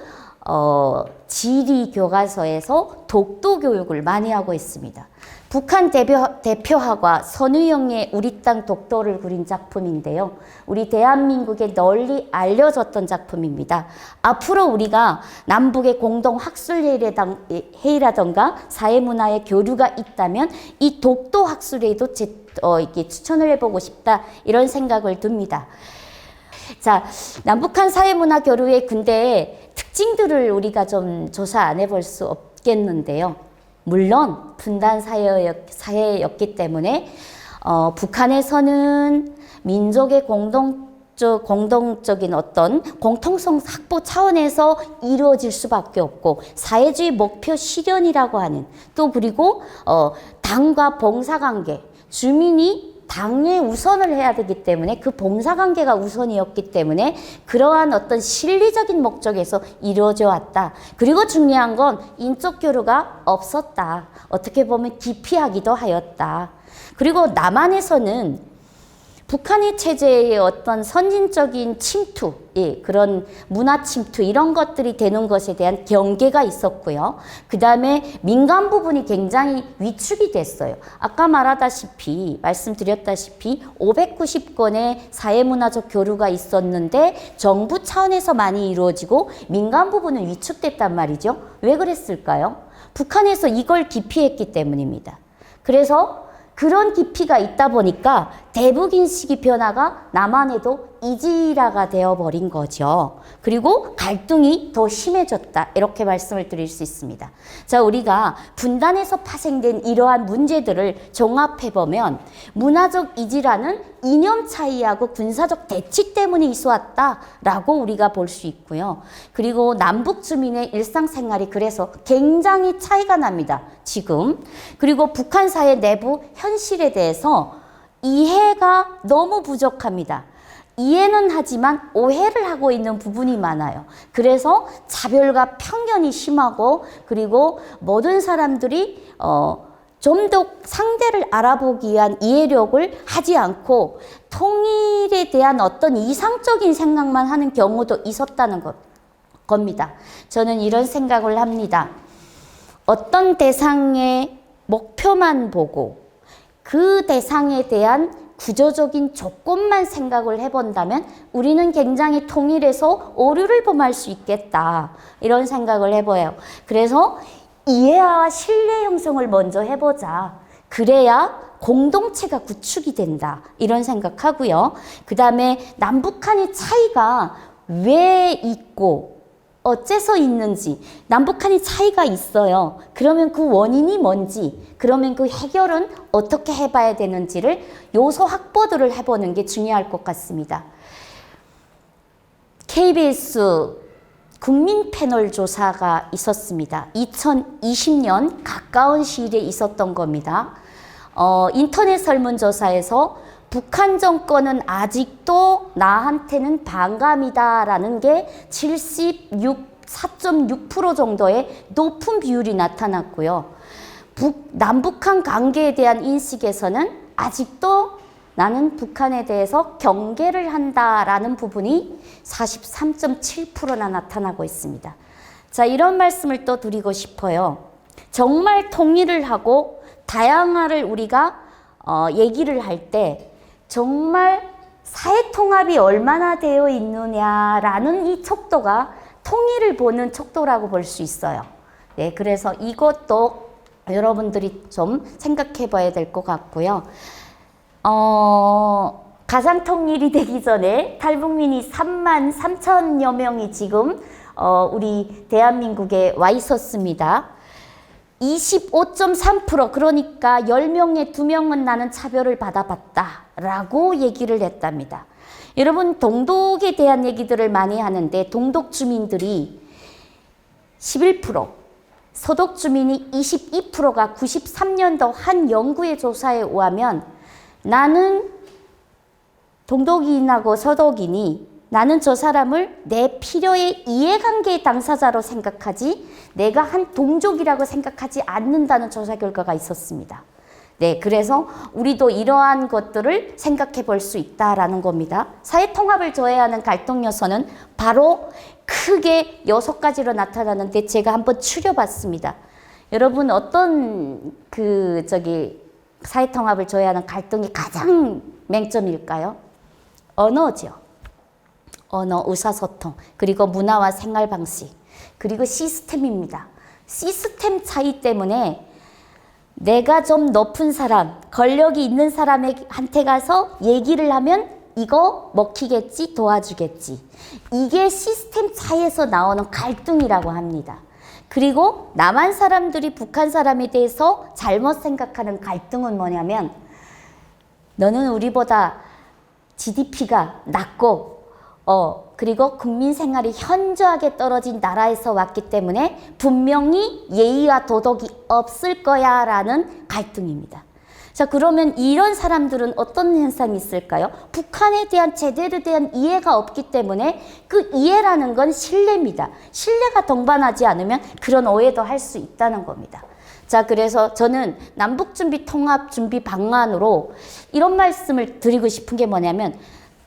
지리 교과서에서 독도 교육을 많이 하고 있습니다. 북한 대표화가 선우영의 우리 땅 독도를 그린 작품인데요. 우리 대한민국에 널리 알려졌던 작품입니다. 앞으로 우리가 남북의 공동 학술회의라던가 사회문화의 교류가 있다면 이 독도 학술회의도 이렇게 추천을 해보고 싶다 이런 생각을 듭니다. 자, 남북한 사회문화 교류의 근데 특징들을 우리가 좀 조사 안 해볼 수 없겠는데요. 물론 분단 사회였기 때문에 북한에서는 민족의 공동적인 어떤 공통성 확보 차원에서 이루어질 수밖에 없고, 사회주의 목표 실현이라고 하는, 또 그리고 당과 봉사관계, 주민이 당에 우선을 해야 되기 때문에 그 봉사관계가 우선이었기 때문에 그러한 어떤 실리적인 목적에서 이루어져 왔다. 그리고 중요한 건 인적 교류가 없었다. 어떻게 보면 기피하기도 하였다. 그리고 남한에서는 북한의 체제의 어떤 선진적인 침투, 그런 문화 침투 이런 것들이 되는 것에 대한 경계가 있었고요. 그 다음에 민간 부분이 굉장히 위축이 됐어요. 아까 말씀드렸다시피 590건의 사회문화적 교류가 있었는데 정부 차원에서 많이 이루어지고 민간 부분은 위축됐단 말이죠. 왜 그랬을까요? 북한에서 이걸 기피했기 때문입니다. 그래서 그런 깊이가 있다 보니까 대북인식의 변화가 남한에도 이지라가 되어버린 거죠. 그리고 갈등이 더 심해졌다. 이렇게 말씀을 드릴 수 있습니다. 자, 우리가 분단에서 파생된 이러한 문제들을 종합해보면 문화적 이지라는 이념 차이하고 군사적 대치 때문에 있어왔다라고 우리가 볼 수 있고요. 그리고 남북 주민의 일상생활이 그래서 굉장히 차이가 납니다. 지금. 그리고 북한 사회 내부 현실에 대해서 이해가 너무 부족합니다. 이해는 하지만 오해를 하고 있는 부분이 많아요. 그래서 차별과 편견이 심하고, 그리고 모든 사람들이 좀 더 상대를 알아보기 위한 이해력을 하지 않고 통일에 대한 어떤 이상적인 생각만 하는 경우도 있었다는 겁니다. 저는 이런 생각을 합니다. 어떤 대상의 목표만 보고 그 대상에 대한 구조적인 조건만 생각을 해본다면 우리는 굉장히 통일해서 오류를 범할 수 있겠다. 이런 생각을 해봐요. 그래서 이해와 신뢰 형성을 먼저 해보자. 그래야 공동체가 구축이 된다. 이런 생각하고요. 그 다음에 남북한의 차이가 왜 있고 어째서 있는지, 남북한의 차이가 있어요. 그러면 그 원인이 뭔지, 그러면 그 해결은 어떻게 해봐야 되는지를 요소 확보들을 해보는 게 중요할 것 같습니다. KBS 국민 패널 조사가 있었습니다. 2020년 가까운 시일에 있었던 겁니다. 인터넷 설문조사에서 북한 정권은 아직도 나한테는 반감이다라는 게 4.6% 정도의 높은 비율이 나타났고요. 남북한 관계에 대한 인식에서는 아직도 나는 북한에 대해서 경계를 한다라는 부분이 43.7%나 나타나고 있습니다. 자, 이런 말씀을 또 드리고 싶어요. 정말 통일을 하고 다양화를 우리가 얘기를 할 때 정말 사회 통합이 얼마나 되어 있느냐라는 이 척도가 통일을 보는 척도라고 볼 수 있어요. 네, 그래서 이것도 여러분들이 좀 생각해 봐야 될 것 같고요. 가상 통일이 되기 전에 탈북민이 3만 3천여 명이 지금 우리 대한민국에 와 있었습니다. 25.3% 그러니까 10명에 2명은 나는 차별을 받아봤다 라고 얘기를 했답니다. 여러분, 동독에 대한 얘기들을 많이 하는데 동독 주민들이 11%, 서독 주민이 22%가 93년도 한 연구의 조사에 의하면 나는 동독인하고 서독인이 나는 저 사람을 내 필요의 이해관계의 당사자로 생각하지 내가 한 동족이라고 생각하지 않는다는 조사 결과가 있었습니다. 네, 그래서 우리도 이러한 것들을 생각해 볼 수 있다라는 겁니다. 사회 통합을 조회하는 갈등 요소는 바로 크게 6가지로 나타나는데 제가 한번 추려봤습니다. 여러분, 어떤 사회 통합을 조회하는 갈등이 가장 맹점일까요? 언어죠. 언어, 의사소통, 그리고 문화와 생활 방식, 그리고 시스템입니다. 시스템 차이 때문에 내가 좀 높은 사람, 권력이 있는 사람한테 가서 얘기를 하면 이거 먹히겠지, 도와주겠지. 이게 시스템 차이에서 나오는 갈등이라고 합니다. 그리고 남한 사람들이 북한 사람에 대해서 잘못 생각하는 갈등은 뭐냐면 너는 우리보다 GDP가 낮고 그리고 국민 생활이 현저하게 떨어진 나라에서 왔기 때문에 분명히 예의와 도덕이 없을 거야 라는 갈등입니다. 자, 그러면 이런 사람들은 어떤 현상이 있을까요? 북한에 대한 제대로 대한 이해가 없기 때문에 그 이해라는 건 신뢰입니다. 신뢰가 동반하지 않으면 그런 오해도 할 수 있다는 겁니다. 자, 그래서 저는 남북준비 통합준비 방안으로 이런 말씀을 드리고 싶은 게 뭐냐면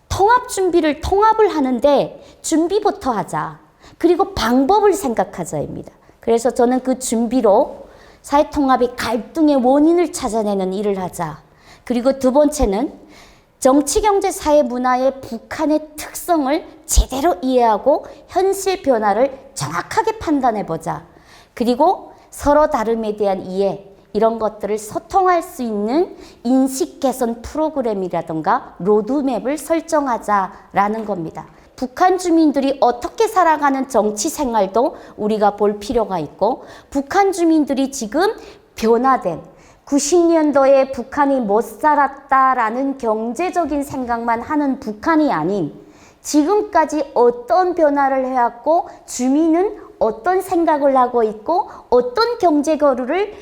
통합준비를 통합을 하는데 준비부터 하자. 그리고 방법을 생각하자입니다. 그래서 저는 그 준비로 사회통합의 갈등의 원인을 찾아내는 일을 하자. 그리고 두 번째는 정치, 경제, 사회, 문화의 북한의 특성을 제대로 이해하고 현실 변화를 정확하게 판단해보자. 그리고 서로 다름에 대한 이해, 이런 것들을 소통할 수 있는 인식 개선 프로그램이라든가 로드맵을 설정하자라는 겁니다. 북한 주민들이 어떻게 살아가는 정치 생활도 우리가 볼 필요가 있고, 북한 주민들이 지금 변화된 90년도에 북한이 못 살았다라는 경제적인 생각만 하는 북한이 아닌 지금까지 어떤 변화를 해왔고 주민은 어떤 생각을 하고 있고 어떤 경제 거래를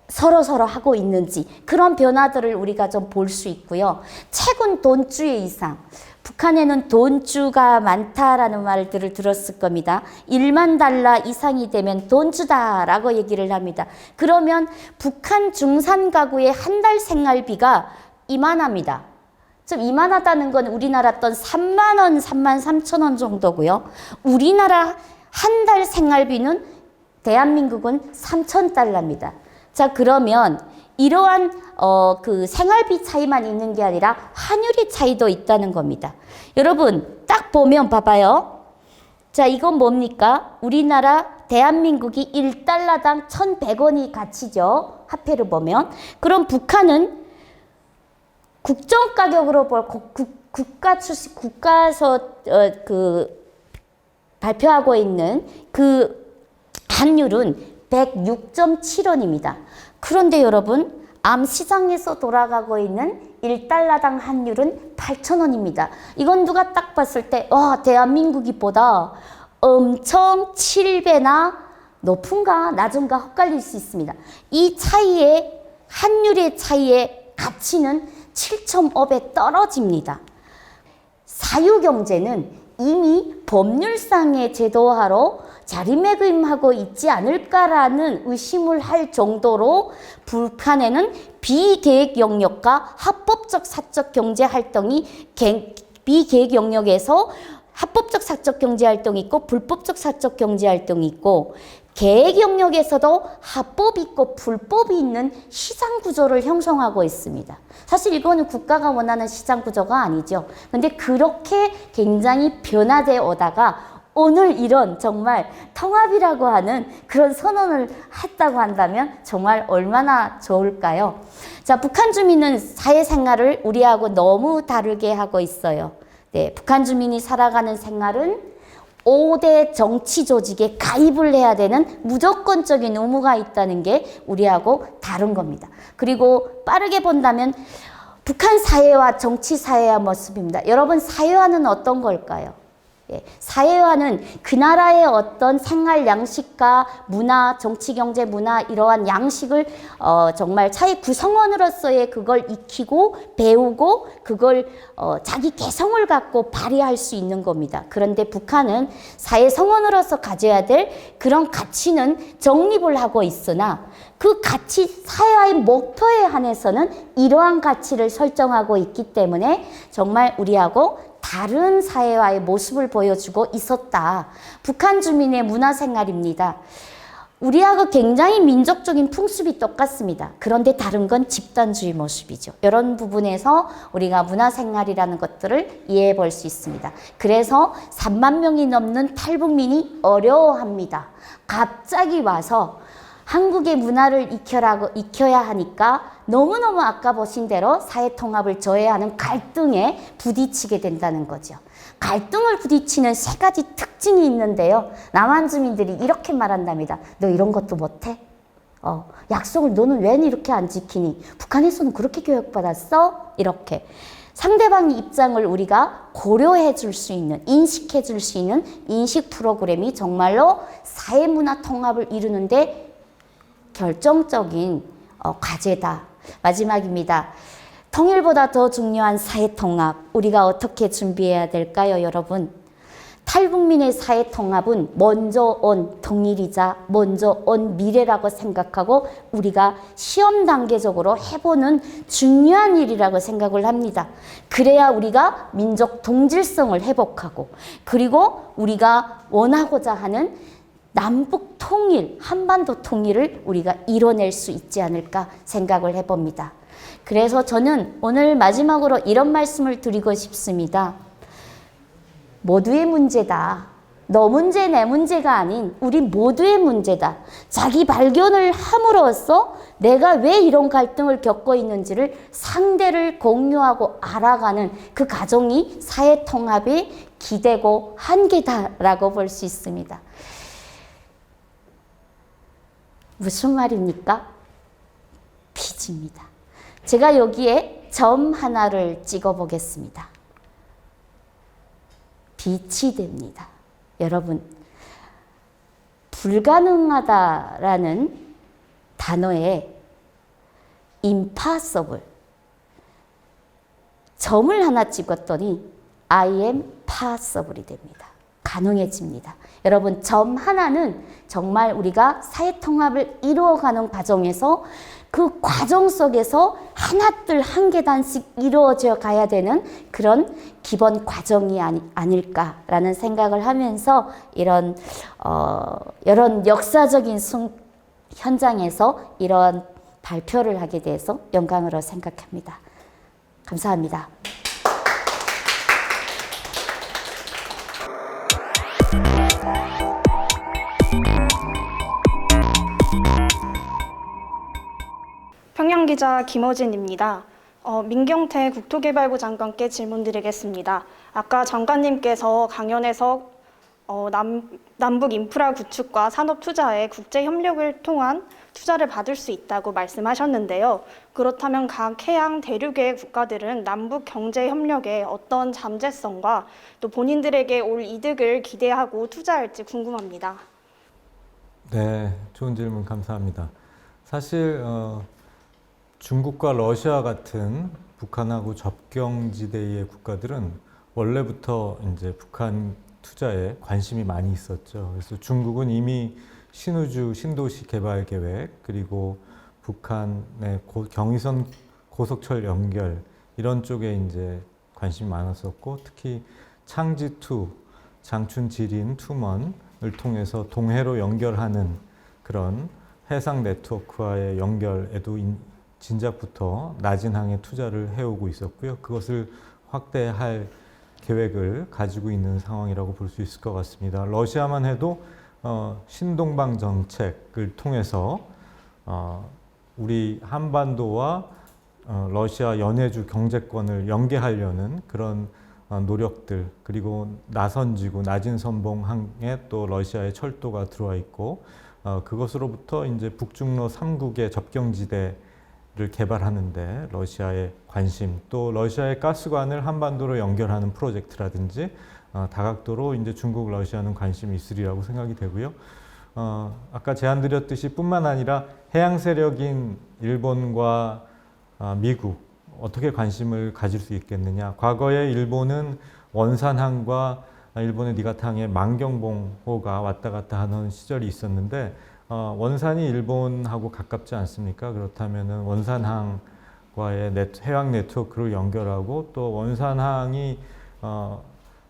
서로 하고 있는지 그런 변화들을 우리가 좀 볼 수 있고요. 최근 돈주의 이상, 북한에는 돈주가 많다라는 말들을 들었을 겁니다. 1만 달러 이상이 되면 돈주다라고 얘기를 합니다. 그러면 북한 중산 가구의 한 달 생활비가 이만합니다. 좀 이만하다는 건 우리나라 돈 3만 원, 3만 3천 원 정도고요. 우리나라 한 달 생활비는 대한민국은 3천 달러입니다. 자, 그러면 이러한 그 생활비 차이만 있는 게 아니라 환율의 차이도 있다는 겁니다. 여러분 딱 보면 봐봐요. 자, 이건 뭡니까? 우리나라 대한민국이 1달러당 1,100원이 가치죠. 화폐를 보면. 그럼 북한은 국정 가격으로 국가서 발표하고 있는 그 환율은 106.7원입니다. 그런데 여러분, 암시장에서 돌아가고 있는 1달러당 환율은 8,000원입니다. 이건 누가 딱 봤을 때 대한민국이보다 엄청 7배나 높은가 낮은가 헷갈릴 수 있습니다. 이 차이의 환율의 차이의 가치는 7.5배 떨어집니다. 사유경제는 이미 법률상의 제도화로 자리매김하고 있지 않을까라는 의심을 할 정도로 북한에는 비계획 영역과 합법적 사적 경제 활동이 비계획 영역에서 합법적 사적 경제 활동이 있고 불법적 사적 경제 활동이 있고 계획 영역에서도 합법이 있고 불법이 있는 시장 구조를 형성하고 있습니다. 사실 이거는 국가가 원하는 시장 구조가 아니죠. 근데 그렇게 굉장히 변화되어 오다가 오늘 이런 정말 통합이라고 하는 그런 선언을 했다고 한다면 정말 얼마나 좋을까요? 자, 북한 주민은 사회생활을 우리하고 너무 다르게 하고 있어요. 네, 북한 주민이 살아가는 생활은 5대 정치 조직에 가입을 해야 되는 무조건적인 의무가 있다는 게 우리하고 다른 겁니다. 그리고 빠르게 본다면 북한 사회와 정치 사회의 모습입니다. 여러분, 사회화는 어떤 걸까요? 예, 사회화는 그 나라의 어떤 생활 양식과 문화, 정치, 경제, 문화 이러한 양식을 정말 사회 구성원으로서의 그걸 익히고 배우고 그걸 자기 개성을 갖고 발휘할 수 있는 겁니다. 그런데 북한은 사회 성원으로서 가져야 될 그런 가치는 정립을 하고 있으나 그 가치, 사회화의 목표에 한해서는 이러한 가치를 설정하고 있기 때문에 정말 우리하고 다른 사회화의 모습을 보여주고 있었다. 북한 주민의 문화생활입니다. 우리하고 굉장히 민족적인 풍습이 똑같습니다. 그런데 다른 건 집단주의 모습이죠. 이런 부분에서 우리가 문화생활이라는 것들을 이해해 볼 수 있습니다. 그래서 3만 명이 넘는 탈북민이 어려워합니다. 갑자기 와서 한국의 문화를 익혀야 하니까 너무너무 아까 보신 대로 사회통합을 저해하는 갈등에 부딪히게 된다는 거죠. 갈등을 부딪히는 세 가지 특징이 있는데요. 남한 주민들이 이렇게 말한답니다. 너 이런 것도 못해? 약속을 너는 왜 이렇게 안 지키니? 북한에서는 그렇게 교육받았어? 이렇게. 상대방의 입장을 우리가 고려해 줄 수 있는, 인식해 줄 수 있는 인식 프로그램이 정말로 사회문화 통합을 이루는데 결정적인 과제다. 마지막입니다. 통일보다 더 중요한 사회통합, 우리가 어떻게 준비해야 될까요, 여러분? 탈북민의 사회통합은 먼저 온 통일이자 먼저 온 미래라고 생각하고 우리가 시험 단계적으로 해보는 중요한 일이라고 생각을 합니다. 그래야 우리가 민족 동질성을 회복하고 그리고 우리가 원하고자 하는 남북 통일, 한반도 통일을 우리가 이뤄낼 수 있지 않을까 생각을 해봅니다. 그래서 저는 오늘 마지막으로 이런 말씀을 드리고 싶습니다. 모두의 문제다. 너 문제, 내 문제가 아닌 우리 모두의 문제다. 자기 발견을 함으로써 내가 왜 이런 갈등을 겪고 있는지를 상대를 공유하고 알아가는 그 과정이 사회통합의 기대고 한계다라고 볼 수 있습니다. 무슨 말입니까? 빚입니다. 제가 여기에 점 하나를 찍어 보겠습니다. 빛이 됩니다. 여러분, 불가능하다라는 단어에 impossible 점을 하나 찍었더니 I am possible이 됩니다. 가능해집니다. 여러분, 점 하나는 정말 우리가 사회통합을 이루어가는 과정에서 그 과정 속에서 하나둘 한 계단씩 이루어져 가야 되는 그런 기본 과정이 아닐까라는 생각을 하면서 이런 역사적인 현장에서 이런 발표를 하게 돼서 영광으로 생각합니다. 감사합니다. 평양기자 김어진입니다. 민경태 국토개발부 장관께 질문드리겠습니다. 아까 장관님께서 강연에서 남북 인프라 구축과 산업 투자에 국제 협력을 통한 투자를 받을 수 있다고 말씀하셨는데요. 그렇다면 각 해양 대륙의 국가들은 남북 경제 협력에 어떤 잠재성과 또 본인들에게 올 이득을 기대하고 투자할지 궁금합니다. 네, 좋은 질문 감사합니다. 사실 중국과 러시아 같은 북한하고 접경지대의 국가들은 원래부터 이제 북한 투자에 관심이 많이 있었죠. 그래서 중국은 이미 신우주 신도시 개발 계획 그리고 북한의 경의선 고속철 연결 이런 쪽에 이제 관심이 많았었고 특히 창지2, 장춘, 지린, 투먼을 통해서 동해로 연결하는 그런 해상 네트워크와의 연결에도 진작부터 낮은 항에 투자를 해오고 있었고요. 그것을 확대할 계획을 가지고 있는 상황이라고 볼 수 있을 것 같습니다. 러시아만 해도 신동방 정책을 통해서 우리 한반도와 러시아 연해주 경제권을 연계하려는 그런 노력들 그리고 나선지구 낮은 선봉항에 또 러시아의 철도가 들어와 있고 그것으로부터 이제 북중러 3국의 접경지대 를 개발하는데 러시아의 관심, 또 러시아의 가스관을 한반도로 연결하는 프로젝트라든지 다각도로 이제 중국, 러시아는 관심이 있으리라고 생각이 되고요. 아까 제안드렸듯이 뿐만 아니라 해양 세력인 일본과 미국 어떻게 관심을 가질 수 있겠느냐. 과거에 일본은 원산항과 일본의 니가탕의 만경봉호가 왔다 갔다 하는 시절이 있었는데 원산이 일본하고 가깝지 않습니까? 그렇다면 원산항과의 해양 네트워크를 연결하고 또 원산항이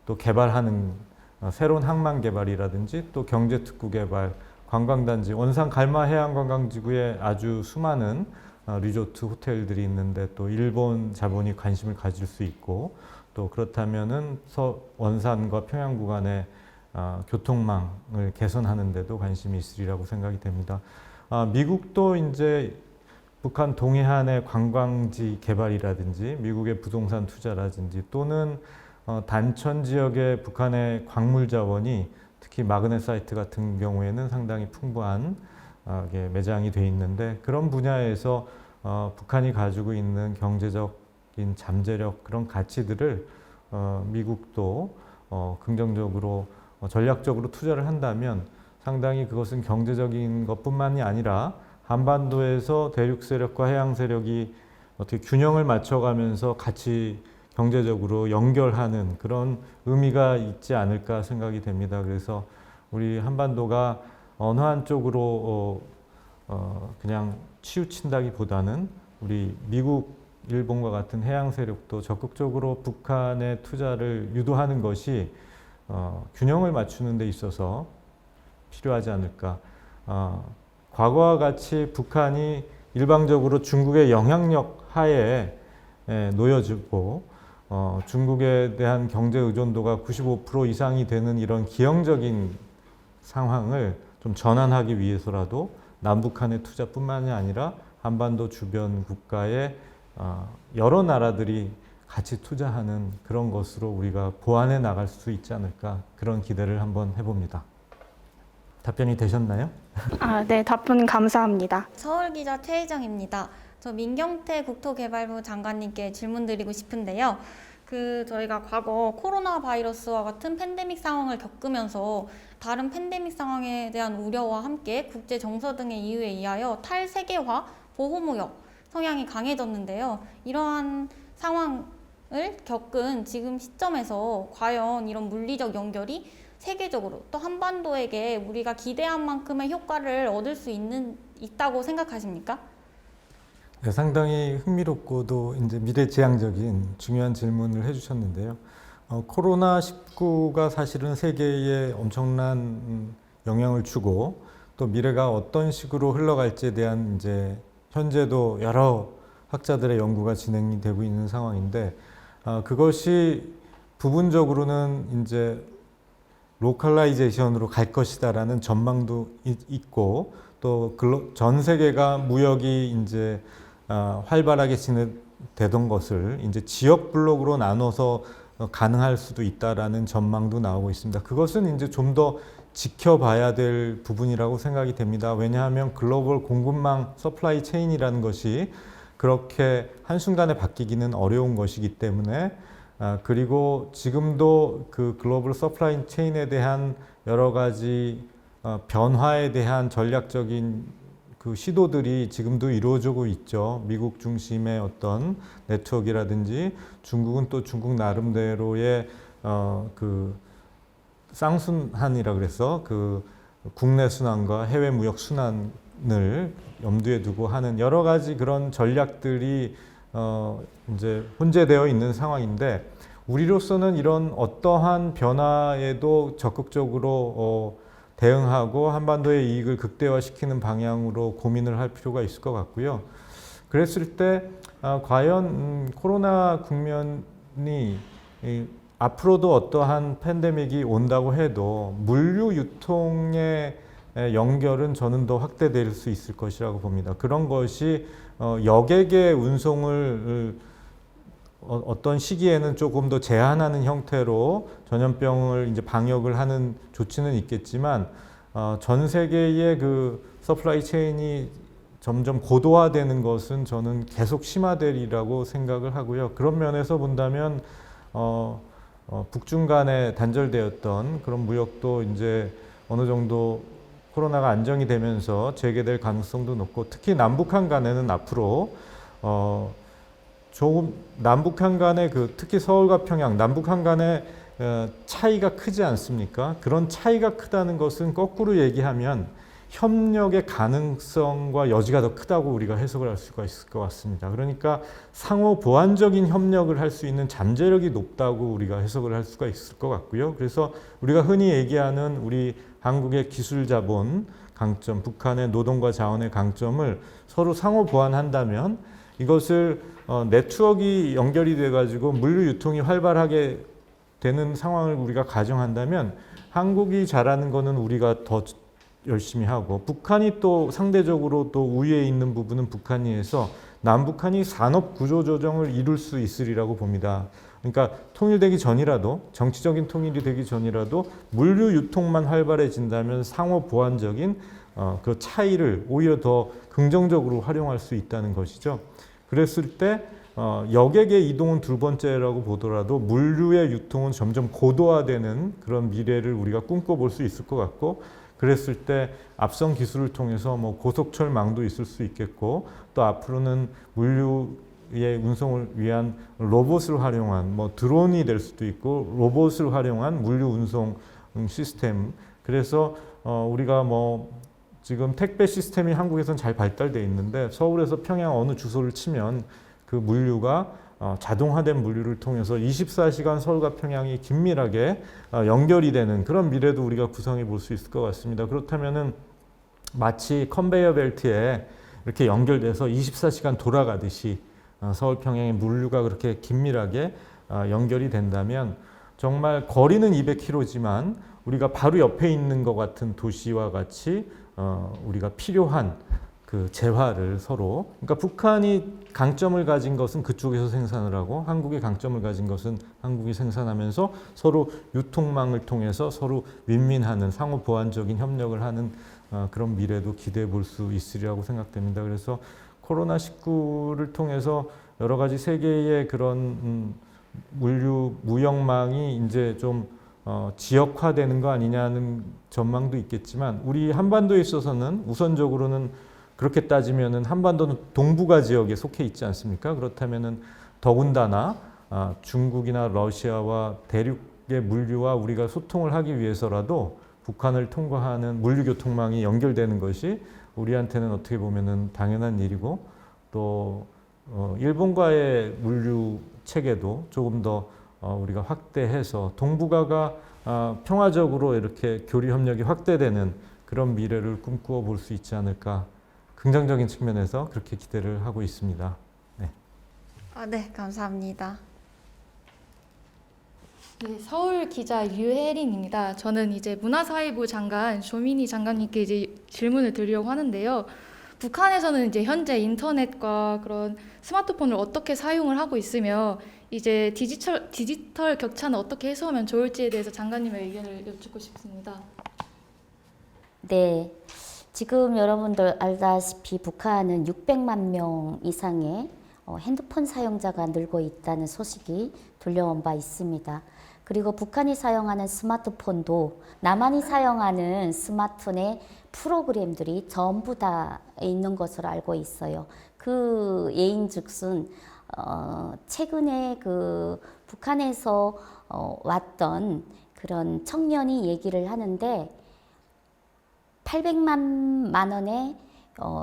또 개발하는 새로운 항만 개발이라든지 또 경제특구 개발, 관광단지, 원산 갈마 해양관광지구에 아주 수많은 리조트 호텔들이 있는데 또 일본 자본이 관심을 가질 수 있고 또 그렇다면은 원산과 평양 구간의 교통망을 개선하는 데도 관심이 있으리라고 생각이 됩니다. 미국도 이제 북한 동해안의 관광지 개발이라든지 미국의 부동산 투자라든지 또는 단천 지역의 북한의 광물 자원이 특히 마그네사이트 같은 경우에는 상당히 풍부한 매장이 돼 있는데 그런 분야에서 북한이 가지고 있는 경제적인 잠재력 그런 가치들을 미국도 긍정적으로 전략적으로 투자를 한다면 상당히 그것은 경제적인 것뿐만이 아니라 한반도에서 대륙 세력과 해양 세력이 어떻게 균형을 맞춰가면서 같이 경제적으로 연결하는 그런 의미가 있지 않을까 생각이 됩니다. 그래서 우리 한반도가 어느 한쪽으로 그냥 치우친다기보다는 우리 미국, 일본과 같은 해양 세력도 적극적으로 북한의 투자를 유도하는 것이 균형을 맞추는 데 있어서 필요하지 않을까. 과거와 같이 북한이 일방적으로 중국의 영향력 하에 놓여지고 중국에 대한 경제 의존도가 95% 이상이 되는 이런 기형적인 상황을 좀 전환하기 위해서라도 남북한의 투자뿐만이 아니라 한반도 주변 국가의 여러 나라들이 같이 투자하는 그런 것으로 우리가 보완해 나갈 수 있지 않을까 그런 기대를 한번 해봅니다. 답변이 되셨나요? 네, 답변 감사합니다. 서울기자 최혜정입니다. 저 민경태 국토개발부 장관님께 질문드리고 싶은데요. 저희가 과거 코로나 바이러스와 같은 팬데믹 상황을 겪으면서 다른 팬데믹 상황에 대한 우려와 함께 국제 정서 등의 이유에 의하여 탈세계화, 보호무역 성향이 강해졌는데요. 이러한 상황을 겪은 지금 시점에서 과연 이런 물리적 연결이 세계적으로 또 한반도에게 우리가 기대한 만큼의 효과를 얻을 수 있다고 생각하십니까? 네, 상당히 흥미롭고도 이제 미래지향적인 중요한 질문을 해주셨는데요. 코로나19가 사실은 세계에 엄청난 영향을 주고 또 미래가 어떤 식으로 흘러갈지에 대한 이제 현재도 여러 학자들의 연구가 진행이 되고 있는 상황인데 그것이 부분적으로는 이제 로컬라이제이션으로 갈 것이다라는 전망도 있고 또 전 세계가 무역이 이제 활발하게 진행되던 것을 이제 지역 블록으로 나눠서 가능할 수도 있다라는 전망도 나오고 있습니다. 그것은 이제 좀 더 지켜봐야 될 부분이라고 생각이 됩니다. 왜냐하면 글로벌 공급망 서플라이 체인이라는 것이 그렇게 한순간에 바뀌기는 어려운 것이기 때문에 그리고 지금도 그 글로벌 서플라이 체인에 대한 여러 가지 변화에 대한 전략적인 그 시도들이 지금도 이루어지고 있죠. 미국 중심의 어떤 네트워크라든지 중국은 또 중국 나름대로의 그 쌍순환이라 그래서 그 국내 순환과 해외 무역 순환을 염두에 두고 하는 여러 가지 그런 전략들이 이제 혼재되어 있는 상황인데 우리로서는 이런 어떠한 변화에도 적극적으로 대응하고 한반도의 이익을 극대화시키는 방향으로 고민을 할 필요가 있을 것 같고요. 그랬을 때 과연 코로나 국면이 앞으로도 어떠한 팬데믹이 온다고 해도 물류 유통의 연결은 저는 더 확대될 수 있을 것이라고 봅니다. 그런 것이 여객의 운송을 어떤 시기에는 조금 더 제한하는 형태로 전염병을 이제 방역을 하는 조치는 있겠지만 전 세계의 그 서플라이 체인이 점점 고도화되는 것은 저는 계속 심화되리라고 생각을 하고요. 그런 면에서 본다면 북중 간에 단절되었던 그런 무역도 이제 어느 정도 코로나가 안정이 되면서 재개될 가능성도 높고 특히 남북한 간에는 앞으로 조금 남북한 간의 특히 서울과 평양 남북한 간의 차이가 크지 않습니까? 그런 차이가 크다는 것은 거꾸로 얘기하면 협력의 가능성과 여지가 더 크다고 우리가 해석을 할 수가 있을 것 같습니다. 그러니까 상호 보완적인 협력을 할 수 있는 잠재력이 높다고 우리가 해석을 할 수가 있을 것 같고요. 그래서 우리가 흔히 얘기하는 우리 한국의 기술 자본 강점, 북한의 노동과 자원의 강점을 서로 상호 보완한다면 이것을 네트워크가 연결이 돼가지고 물류 유통이 활발하게 되는 상황을 우리가 가정한다면 한국이 잘하는 거는 우리가 더 열심히 하고, 북한이 또 상대적으로 또 우위에 있는 부분은 북한이 해서 남북한이 산업 구조 조정을 이룰 수 있으리라고 봅니다. 그러니까 통일되기 전이라도, 정치적인 통일이 되기 전이라도 물류 유통만 활발해진다면 상호 보완적인 그 차이를 오히려 더 긍정적으로 활용할 수 있다는 것이죠. 그랬을 때 여객의 이동은 두 번째라고 보더라도 물류의 유통은 점점 고도화되는 그런 미래를 우리가 꿈꿔볼 수 있을 것 같고, 그랬을 때 앞선 기술을 통해서 뭐 고속철망도 있을 수 있겠고, 또 앞으로는 물류의 운송을 위한 로봇을 활용한 뭐 드론이 될 수도 있고, 로봇을 활용한 물류 운송 시스템. 그래서 우리가 뭐 지금 택배 시스템이 한국에서는 잘 발달되어 있는데, 서울에서 평양 어느 주소를 치면 그 물류가 자동화된 물류를 통해서 24시간 서울과 평양이 긴밀하게 연결이 되는 그런 미래도 우리가 구성해 볼 수 있을 것 같습니다. 그렇다면은 마치 컨베이어 벨트에 이렇게 연결돼서 24시간 돌아가듯이 서울 평양의 물류가 그렇게 긴밀하게 연결이 된다면, 정말 거리는 200km지만 우리가 바로 옆에 있는 것 같은 도시와 같이 우리가 필요한 그 재화를 서로, 그러니까 북한이 강점을 가진 것은 그쪽에서 생산을 하고, 한국이 강점을 가진 것은 한국이 생산하면서 서로 유통망을 통해서 서로 윈윈하는 상호 보완적인 협력을 하는 그런 미래도 기대해 볼 수 있으리라고 생각됩니다. 그래서 코로나19를 통해서 여러 가지 세계의 그런 물류 무역망이 이제 좀 지역화되는 거 아니냐는 전망도 있겠지만, 우리 한반도에 있어서는 우선적으로는 그렇게 따지면은 한반도는 동북아 지역에 속해 있지 않습니까? 그렇다면은 더군다나 중국이나 러시아와 대륙의 물류와 우리가 소통을 하기 위해서라도 북한을 통과하는 물류 교통망이 연결되는 것이 우리한테는 어떻게 보면은 당연한 일이고, 또 일본과의 물류 체계도 조금 더 우리가 확대해서 동북아가 평화적으로 이렇게 교류 협력이 확대되는 그런 미래를 꿈꾸어 볼 수 있지 않을까, 긍정적인 측면에서 그렇게 기대를 하고 있습니다. 네. 네, 감사합니다. 네, 서울 기자 류혜린입니다. 저는 이제 문화사회부 장관 조민희 장관님께 이제 질문을 드리려고 하는데요. 북한에서는 이제 현재 인터넷과 그런 스마트폰을 어떻게 사용을 하고 있으며, 이제 디지털 격차는 어떻게 해소하면 좋을지에 대해서 장관님의 의견을 여쭙고 싶습니다. 네, 지금 여러분들 알다시피 북한은 600만 명 이상의 핸드폰 사용자가 늘고 있다는 소식이 들려온 바 있습니다. 그리고 북한이 사용하는 스마트폰도 남한이 사용하는 스마트폰의 프로그램들이 전부 다 있는 것으로 알고 있어요. 그 예인즉슨 최근에 그 북한에서 왔던 그런 청년이 얘기를 하는데, 800만 원의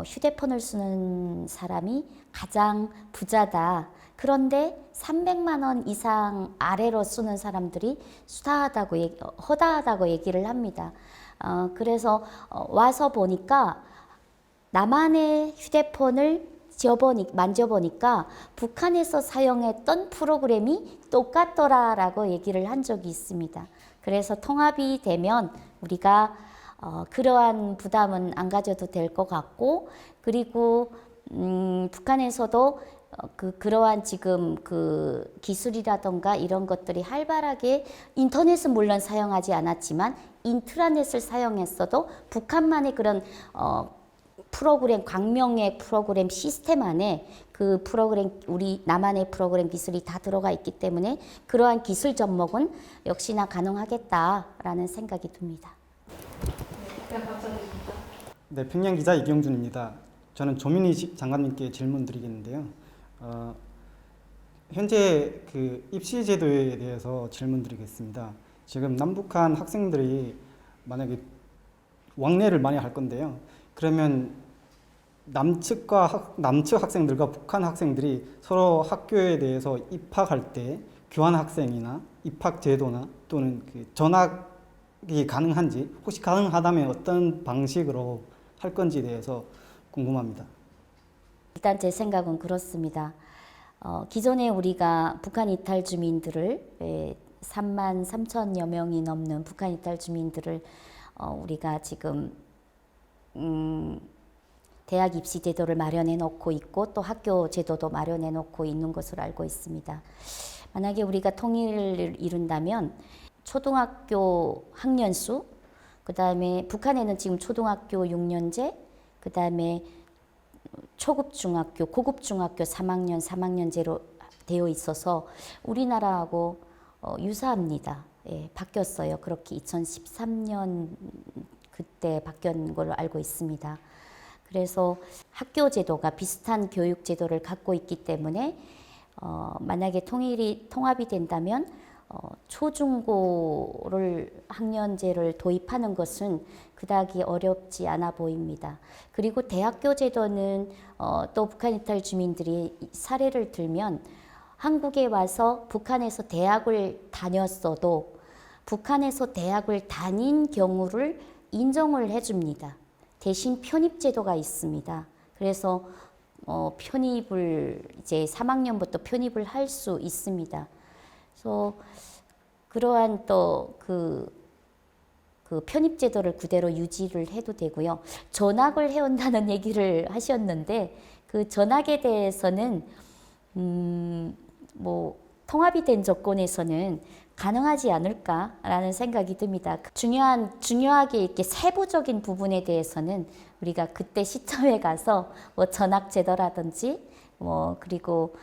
휴대폰을 쓰는 사람이 가장 부자다. 그런데 300만 원 이상 아래로 쓰는 사람들이 허다하다고 얘기를 합니다. 그래서 와서 보니까 남한의 휴대폰을 만져보니까 북한에서 사용했던 프로그램이 똑같더라라고 얘기를 한 적이 있습니다. 그래서 통합이 되면 우리가 그러한 부담은 안 가져도 될 것 같고, 그리고 북한에서도 그러한 지금 그 기술이라던가 이런 것들이 활발하게, 인터넷은 물론 사용하지 않았지만 인트라넷을 사용했어도 북한만의 그런 프로그램, 광명의 프로그램 시스템 안에 그 프로그램, 우리 남한의 프로그램 기술이 다 들어가 있기 때문에 그러한 기술 접목은 역시나 가능하겠다라는 생각이 듭니다. 네, 평양 기자 이경준입니다. 저는 조민희 장관님께 질문 드리겠는데요. 현재 그 입시 제도에 대해서 질문 드리겠습니다. 지금 남북한 학생들이 만약에 왕래를 많이 할 건데요. 그러면 남측 학생들과 북한 학생들이 서로 학교에 대해서 입학할 때 교환 학생이나 입학 제도나 또는 그 전학이 가능한지, 혹시 가능하다면 어떤 방식으로 할 건지에 대해서 궁금합니다. 일단 제 생각은 그렇습니다. 기존에 우리가 북한 이탈 주민들을 3만 3천여 명이 넘는 북한 이탈 주민들을 우리가 지금 대학 입시 제도를 마련해 놓고 있고 또 학교 제도도 마련해 놓고 있는 것으로 알고 있습니다. 만약에 우리가 통일을 이룬다면 초등학교 학년 수, 그 다음에 북한에는 지금 초등학교 6년제, 그 다음에 초급 중학교, 고급 중학교 3학년, 3학년제로 되어 있어서 우리나라하고 유사합니다. 예, 바뀌었어요. 그렇게 2013년 그때 바뀐 걸로 알고 있습니다. 그래서 학교 제도가 비슷한 교육 제도를 갖고 있기 때문에 만약에 통합이 된다면 초중고를 학년제를 도입하는 것은 그다지 어렵지 않아 보입니다. 그리고 대학교 제도는 또 북한 이탈 주민들이 사례를 들면 한국에 와서 북한에서 대학을 다녔어도 북한에서 대학을 다닌 경우를 인정을 해줍니다. 대신 편입 제도가 있습니다. 그래서 편입을 이제 3학년부터 편입을 할 수 있습니다. 그래서 그러한 또 그 편입 제도를 그대로 유지를 해도 되고요. 전학을 해온다는 얘기를 하셨는데 그 전학에 대해서는 뭐 통합이 된 조건에서는 가능하지 않을까라는 생각이 듭니다. 중요하게 이렇게 세부적인 부분에 대해서는 우리가 그때 시점에 가서 뭐 전학 제도라든지 그리고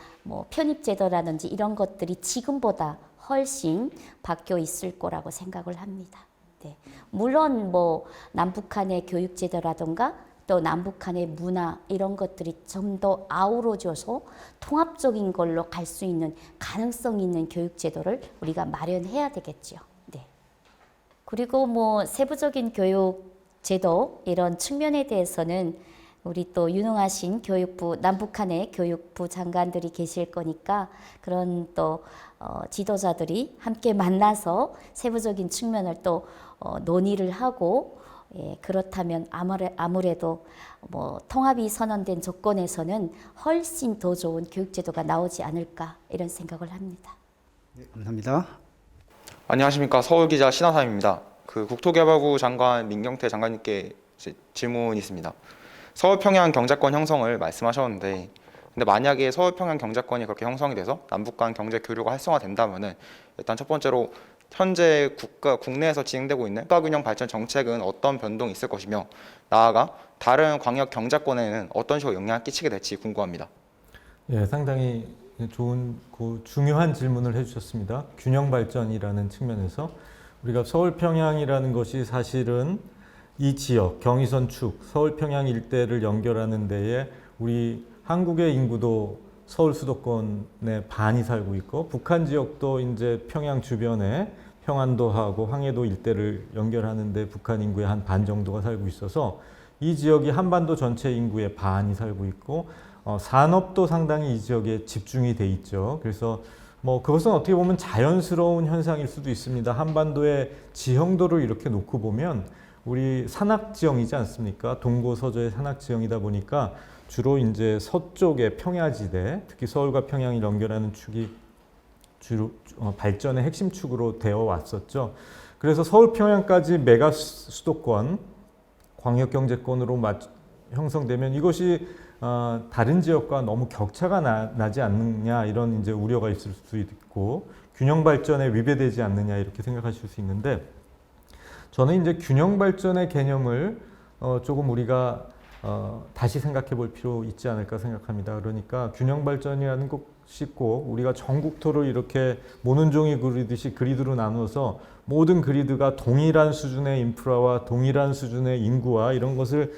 편입 제도라든지 이런 것들이 지금보다 훨씬 바뀌어 있을 거라고 생각을 합니다. 네. 물론 남북한의 교육 제도라든가 또 남북한의 문화 이런 것들이 좀 더 아우러져서 통합적인 걸로 갈 수 있는 가능성 있는 교육 제도를 우리가 마련해야 되겠죠. 네. 그리고 세부적인 교육 제도 이런 측면에 대해서는 우리 또 유능하신 교육부 남북한의 교육부 장관들이 계실 거니까 그런 또 지도자들이 함께 만나서 세부적인 측면을 또 논의를 하고 그렇다면 아무래도 통합이 선언된 조건에서는 훨씬 더 좋은 교육제도가 나오지 않을까 이런 생각을 합니다. 네, 감사합니다. 안녕하십니까. 서울기자 신하삼입니다. 국토개발부 장관 민경태 장관님께 질문이 있습니다. 서울평양 경제권 형성을 말씀하셨는데 근데 만약에 서울평양 경제권이 그렇게 형성이 돼서 남북 간 경제 교류가 활성화된다면은 일단 첫 번째로 현재 국내에서 진행되고 있는 국가균형 발전 정책은 어떤 변동이 있을 것이며 나아가 다른 광역 경제권에는 어떤 식으로 영향을 끼치게 될지 궁금합니다. 예, 상당히 좋은 중요한 질문을 해주셨습니다. 균형 발전이라는 측면에서 우리가 서울평양이라는 것이 사실은 이 지역 경의선 축 서울평양 일대를 연결하는 데에 우리 한국의 인구도 서울 수도권의 반이 살고 있고 북한 지역도 이제 평양 주변에 평안도하고 황해도 일대를 연결하는데 북한 인구의 한 반 정도가 살고 있어서 이 지역이 한반도 전체 인구의 반이 살고 있고 산업도 상당히 이 지역에 집중이 돼 있죠. 그래서 그것은 어떻게 보면 자연스러운 현상일 수도 있습니다. 한반도의 지형도를 이렇게 놓고 보면 우리 산악지형이지 않습니까? 동고서저의 산악지형이다 보니까 주로 이제 서쪽의 평야지대, 특히 서울과 평양을 연결하는 축이 주로 발전의 핵심 축으로 되어 왔었죠. 그래서 서울 평양까지 메가 수도권, 광역 경제권으로 형성되면 이것이 다른 지역과 너무 격차가 나지 않느냐 이런 이제 우려가 있을 수 있고 균형 발전에 위배되지 않느냐 이렇게 생각하실 수 있는데 저는 이제 균형 발전의 개념을 조금 우리가 다시 생각해 볼 필요 있지 않을까 생각합니다. 그러니까 균형 발전이라는 것이 꼭 우리가 전국토를 이렇게 모는 종이 그리듯이 그리드로 나누어서 모든 그리드가 동일한 수준의 인프라와 동일한 수준의 인구와 이런 것을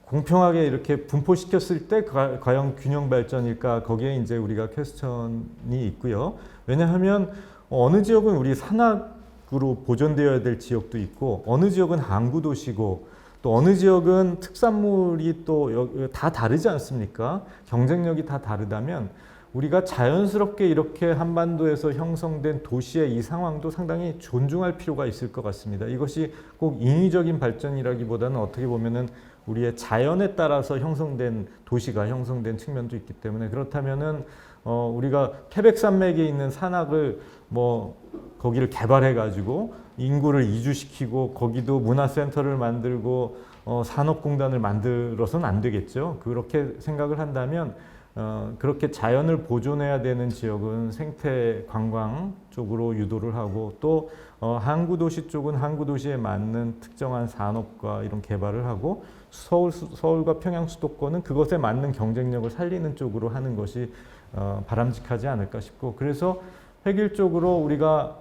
공평하게 이렇게 분포시켰을 때 과연 균형 발전일까? 거기에 이제 우리가 퀘스천이 있고요. 왜냐하면 어느 지역은 우리 산악으로 보존되어야 될 지역도 있고 어느 지역은 항구 도시고 또 어느 지역은 특산물이 또 다 다르지 않습니까? 경쟁력이 다 다르다면 우리가 자연스럽게 이렇게 한반도에서 형성된 도시의 이 상황도 상당히 존중할 필요가 있을 것 같습니다. 이것이 꼭 인위적인 발전이라기보다는 어떻게 보면은 우리의 자연에 따라서 형성된 도시가 형성된 측면도 있기 때문에 그렇다면은 우리가 태백산맥에 있는 산악을 거기를 개발해 가지고 인구를 이주시키고 거기도 문화센터를 만들고 산업공단을 만들어서는 안 되겠죠. 그렇게 생각을 한다면 그렇게 자연을 보존해야 되는 지역은 생태 관광 쪽으로 유도를 하고 또 항구도시 쪽은 항구도시에 맞는 특정한 산업과 이런 개발을 하고 서울과 평양 수도권은 그것에 맞는 경쟁력을 살리는 쪽으로 하는 것이 바람직하지 않을까 싶고 그래서 획일적으로 우리가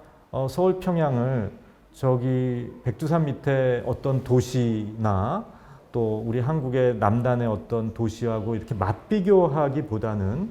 서울 평양을 저기 백두산 밑에 어떤 도시나 또 우리 한국의 남단의 어떤 도시하고 이렇게 맞비교하기보다는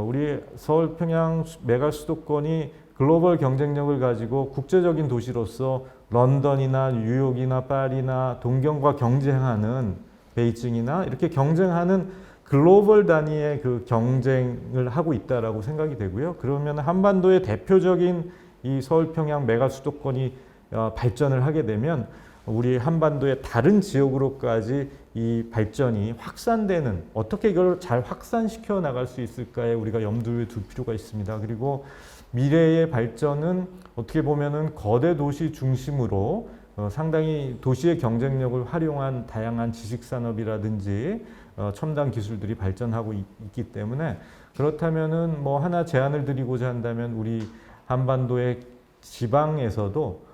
우리 서울 평양 메가 수도권이 글로벌 경쟁력을 가지고 국제적인 도시로서 런던이나 뉴욕이나 파리나 동경과 경쟁하는 베이징이나 이렇게 경쟁하는 글로벌 단위의 그 경쟁을 하고 있다라고 생각이 되고요. 그러면 한반도의 대표적인 이 서울 평양 메가 수도권이 발전을 하게 되면 우리 한반도의 다른 지역으로까지 이 발전이 확산되는 어떻게 이걸 잘 확산시켜 나갈 수 있을까에 우리가 염두에 둘 필요가 있습니다. 그리고 미래의 발전은 어떻게 보면은 거대 도시 중심으로 상당히 도시의 경쟁력을 활용한 다양한 지식 산업이라든지 첨단 기술들이 발전하고 있기 때문에 그렇다면은 뭐 하나 제안을 드리고자 한다면 우리 한반도의 지방에서도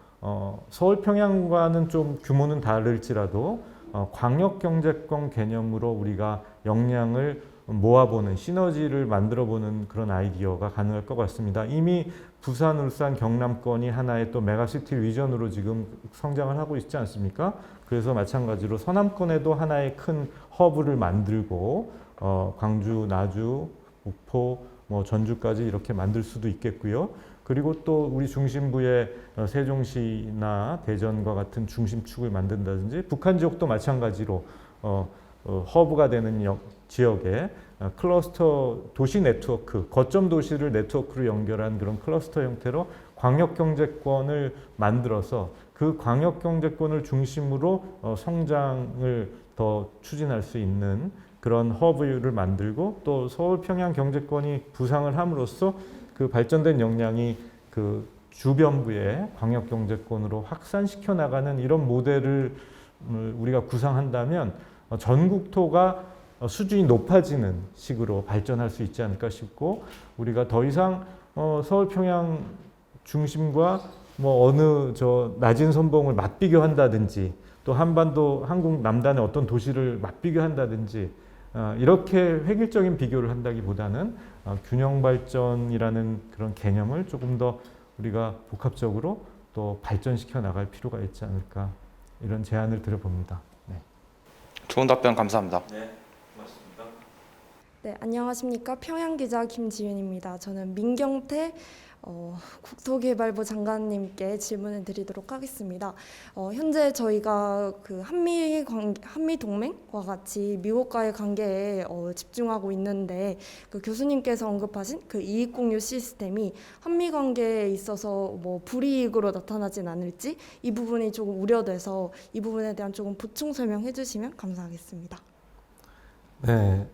서울 평양과는 좀 규모는 다를지라도 광역 경제권 개념으로 우리가 역량을 모아보는 시너지를 만들어보는 그런 아이디어가 가능할 것 같습니다. 이미 부산, 울산, 경남권이 하나의 또 메가시티 위전으로 지금 성장을 하고 있지 않습니까? 그래서 마찬가지로 서남권에도 하나의 큰 허브를 만들고 광주, 나주, 목포, 뭐 전주까지 이렇게 만들 수도 있겠고요. 그리고 또 우리 중심부의 세종시나 대전과 같은 중심축을 만든다든지 북한 지역도 마찬가지로 허브가 되는 지역에 클러스터 도시 네트워크, 거점 도시를 네트워크로 연결한 그런 클러스터 형태로 광역 경제권을 만들어서 그 광역 경제권을 중심으로 성장을 더 추진할 수 있는 그런 허브를 만들고 또 서울 평양 경제권이 부상을 함으로써 그 발전된 역량이 그 주변부의 광역 경제권으로 확산시켜 나가는 이런 모델을 우리가 구상한다면 전국토가 수준이 높아지는 식으로 발전할 수 있지 않을까 싶고 우리가 더 이상 서울 평양 중심과 뭐 어느 저 낮은 선봉을 맞비교한다든지 또 한반도 한국 남단의 어떤 도시를 맞비교한다든지 이렇게 획일적인 비교를 한다기보다는 균형 발전이라는 그런 개념을 조금 더 우리가 복합적으로 또 발전시켜 나갈 필요가 있지 않을까 이런 제안을 드려봅니다. 네. 좋은 답변 감사합니다. 네, 안녕하십니까. 평양기자 김지윤입니다. 저는 민경태 국토개발부 장관님께 질문을 드리도록 하겠습니다. 현재 저희가 그 한미 동맹과 같이 미국과의 관계에 집중하고 있는데 그 교수님께서 언급하신 그 이익 공유 시스템이 한미 관계에 있어서 뭐 불이익으로 나타나진 않을지 이 부분이 조금 우려돼서 이 부분에 대한 조금 보충 설명해 주시면 감사하겠습니다. 네,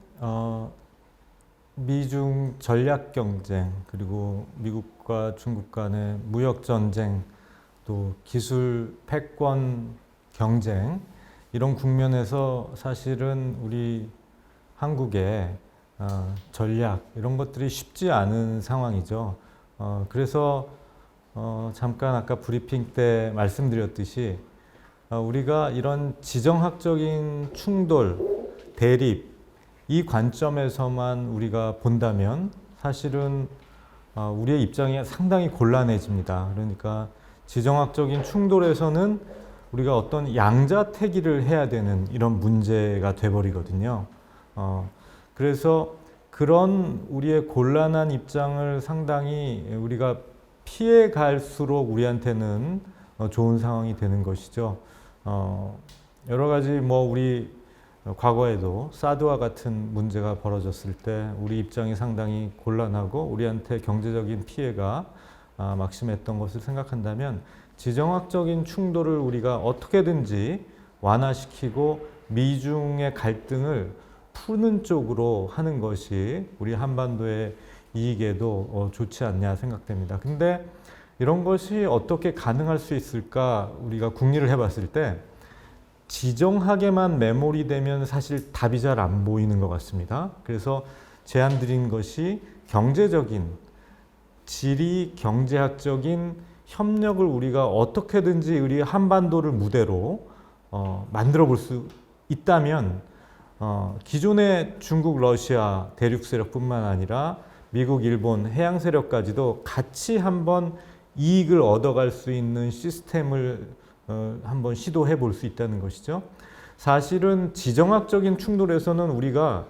미중 전략 경쟁 그리고 미국과 중국 간의 무역 전쟁 또 기술 패권 경쟁 이런 국면에서 사실은 우리 한국의 전략 이런 것들이 쉽지 않은 상황이죠. 그래서 잠깐 아까 브리핑 때 말씀드렸듯이 우리가 이런 지정학적인 충돌, 대립 이 관점에서만 우리가 본다면 사실은 우리의 입장이 상당히 곤란해집니다. 그러니까 지정학적인 충돌에서는 우리가 어떤 양자택일을 해야 되는 이런 문제가 돼버리거든요. 그래서 그런 우리의 곤란한 입장을 상당히 우리가 피해 갈수록 우리한테는 좋은 상황이 되는 것이죠. 여러 가지 뭐 우리 과거에도 사드와 같은 문제가 벌어졌을 때 우리 입장이 상당히 곤란하고 우리한테 경제적인 피해가 막심했던 것을 생각한다면 지정학적인 충돌을 우리가 어떻게든지 완화시키고 미중의 갈등을 푸는 쪽으로 하는 것이 우리 한반도의 이익에도 좋지 않냐 생각됩니다. 근데 이런 것이 어떻게 가능할 수 있을까 우리가 궁리를 해봤을 때 지정학에만 매몰이 되면 사실 답이 잘 안 보이는 것 같습니다. 그래서 제안 드린 것이 경제적인, 지리 경제학적인 협력을 우리가 어떻게든지 우리 한반도를 무대로 만들어 볼 수 있다면 기존의 중국, 러시아 대륙 세력뿐만 아니라 미국, 일본 해양 세력까지도 같이 한번 이익을 얻어갈 수 있는 시스템을 한번 시도해 볼 수 있다는 것이죠. 사실은 지정학적인 충돌에서는 우리가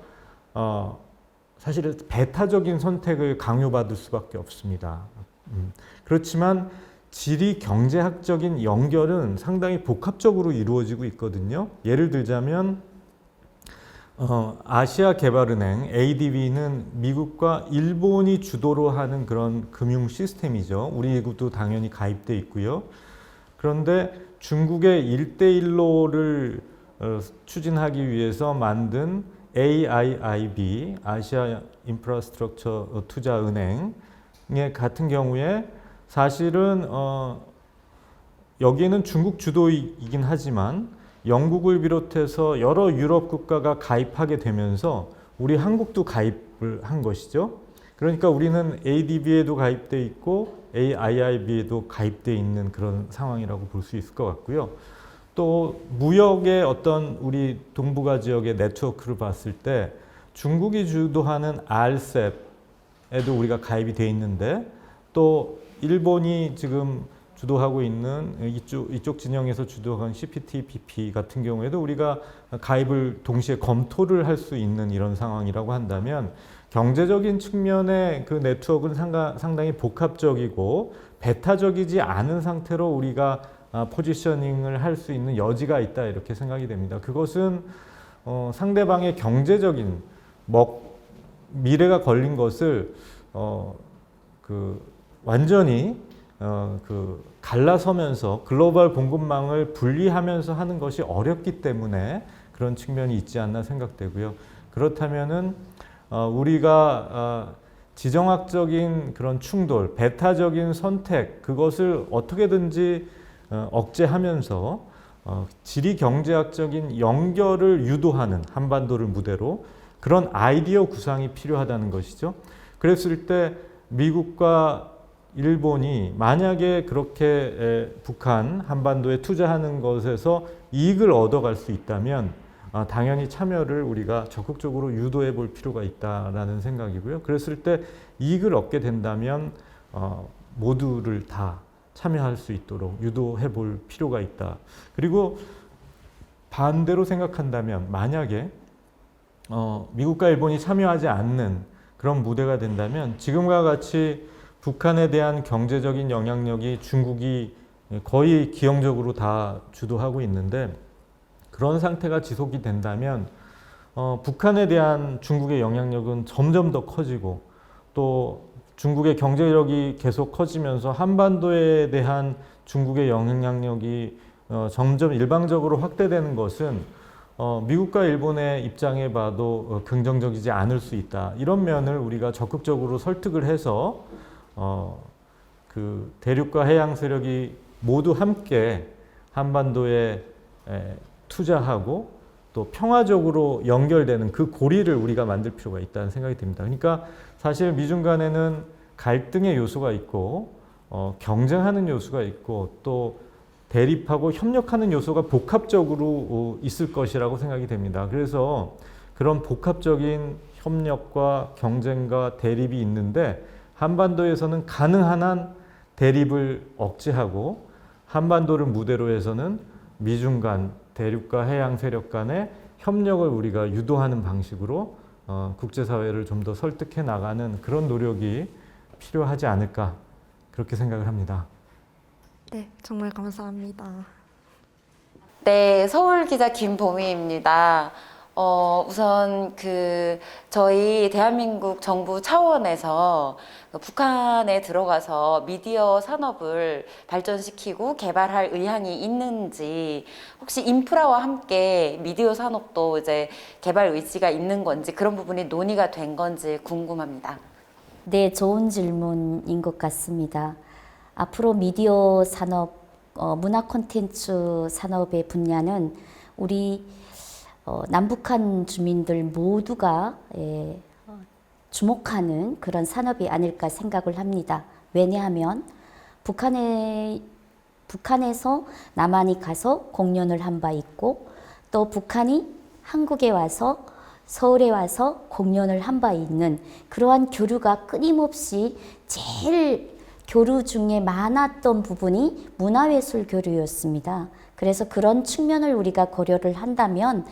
사실은 배타적인 선택을 강요받을 수밖에 없습니다. 그렇지만 지리 경제학적인 연결은 상당히 복합적으로 이루어지고 있거든요. 예를 들자면 아시아개발은행 ADB는 미국과 일본이 주도로 하는 그런 금융 시스템이죠. 우리도 당연히 가입돼 있고요. 그런데 중국의 1대1로를 추진하기 위해서 만든 AIIB, 아시아 인프라스트럭처 투자은행 같은 경우에 사실은 여기에는 중국 주도이긴 하지만 영국을 비롯해서 여러 유럽 국가가 가입하게 되면서 우리 한국도 가입을 한 것이죠. 그러니까 우리는 ADB에도 가입돼 있고 AIIB에도 가입돼 있는 그런 상황이라고 볼 수 있을 것 같고요. 또 무역의 어떤 우리 동북아 지역의 네트워크를 봤을 때 중국이 주도하는 RCEP에도 우리가 가입이 돼 있는데 또 일본이 지금 주도하고 있는 이쪽 진영에서 주도한 CPTPP 같은 경우에도 우리가 가입을 동시에 검토를 할 수 있는 이런 상황이라고 한다면 경제적인 측면의 그 네트워크는 상당히 복합적이고 배타적이지 않은 상태로 우리가 포지셔닝을 할 수 있는 여지가 있다 이렇게 생각이 됩니다. 그것은 상대방의 경제적인 미래가 걸린 것을 완전히 갈라서면서 글로벌 공급망을 분리하면서 하는 것이 어렵기 때문에 그런 측면이 있지 않나 생각되고요. 그렇다면은 우리가 지정학적인 그런 충돌, 배타적인 선택 그것을 어떻게든지 억제하면서 지리 경제학적인 연결을 유도하는 한반도를 무대로 그런 아이디어 구상이 필요하다는 것이죠. 그랬을 때 미국과 일본이 만약에 그렇게 북한 한반도에 투자하는 것에서 이익을 얻어갈 수 있다면 당연히 참여를 우리가 적극적으로 유도해 볼 필요가 있다라는 생각이고요. 그랬을 때 이익을 얻게 된다면 모두를 다 참여할 수 있도록 유도해 볼 필요가 있다. 그리고 반대로 생각한다면 만약에 미국과 일본이 참여하지 않는 그런 무대가 된다면 지금과 같이 북한에 대한 경제적인 영향력이 중국이 거의 기형적으로 다 주도하고 있는데 그런 상태가 지속이 된다면 북한에 대한 중국의 영향력은 점점 더 커지고 또 중국의 경제력이 계속 커지면서 한반도에 대한 중국의 영향력이 점점 일방적으로 확대되는 것은 미국과 일본의 입장에 봐도 긍정적이지 않을 수 있다. 이런 면을 우리가 적극적으로 설득을 해서 그 대륙과 해양 세력이 모두 함께 한반도에 투자하고 또 평화적으로 연결되는 그 고리를 우리가 만들 필요가 있다는 생각이 듭니다. 그러니까 사실 미중 간에는 갈등의 요소가 있고 경쟁하는 요소가 있고 또 대립하고 협력하는 요소가 복합적으로 있을 것이라고 생각이 됩니다. 그래서 그런 복합적인 협력과 경쟁과 대립이 있는데 한반도에서는 가능한 한 대립을 억제하고 한반도를 무대로 해서는 미중 간 대륙과 해양 세력 간의 협력을 우리가 유도하는 방식으로 국제사회를 좀 더 설득해 나가는 그런 노력이 필요하지 않을까 그렇게 생각을 합니다. 네, 정말 감사합니다. 네, 서울기자 김보미입니다. 우선 저희 대한민국 정부 차원에서 북한에 들어가서 미디어 산업을 발전시키고 개발할 의향이 있는지, 혹시 인프라와 함께 미디어 산업도 이제 개발 의지가 있는 건지 그런 부분이 논의가 된 건지 궁금합니다. 네, 좋은 질문인 것 같습니다. 앞으로 미디어 산업, 문화 콘텐츠 산업의 분야는 우리 남북한 주민들 모두가 주목하는 그런 산업이 아닐까 생각을 합니다. 왜냐하면 북한에서 남한이 가서 공연을 한 바 있고 또 북한이 한국에 와서 서울에 와서 공연을 한 바 있는 그러한 교류가 끊임없이 제일 교류 중에 많았던 부분이 문화예술 교류였습니다. 그래서 그런 측면을 우리가 고려를 한다면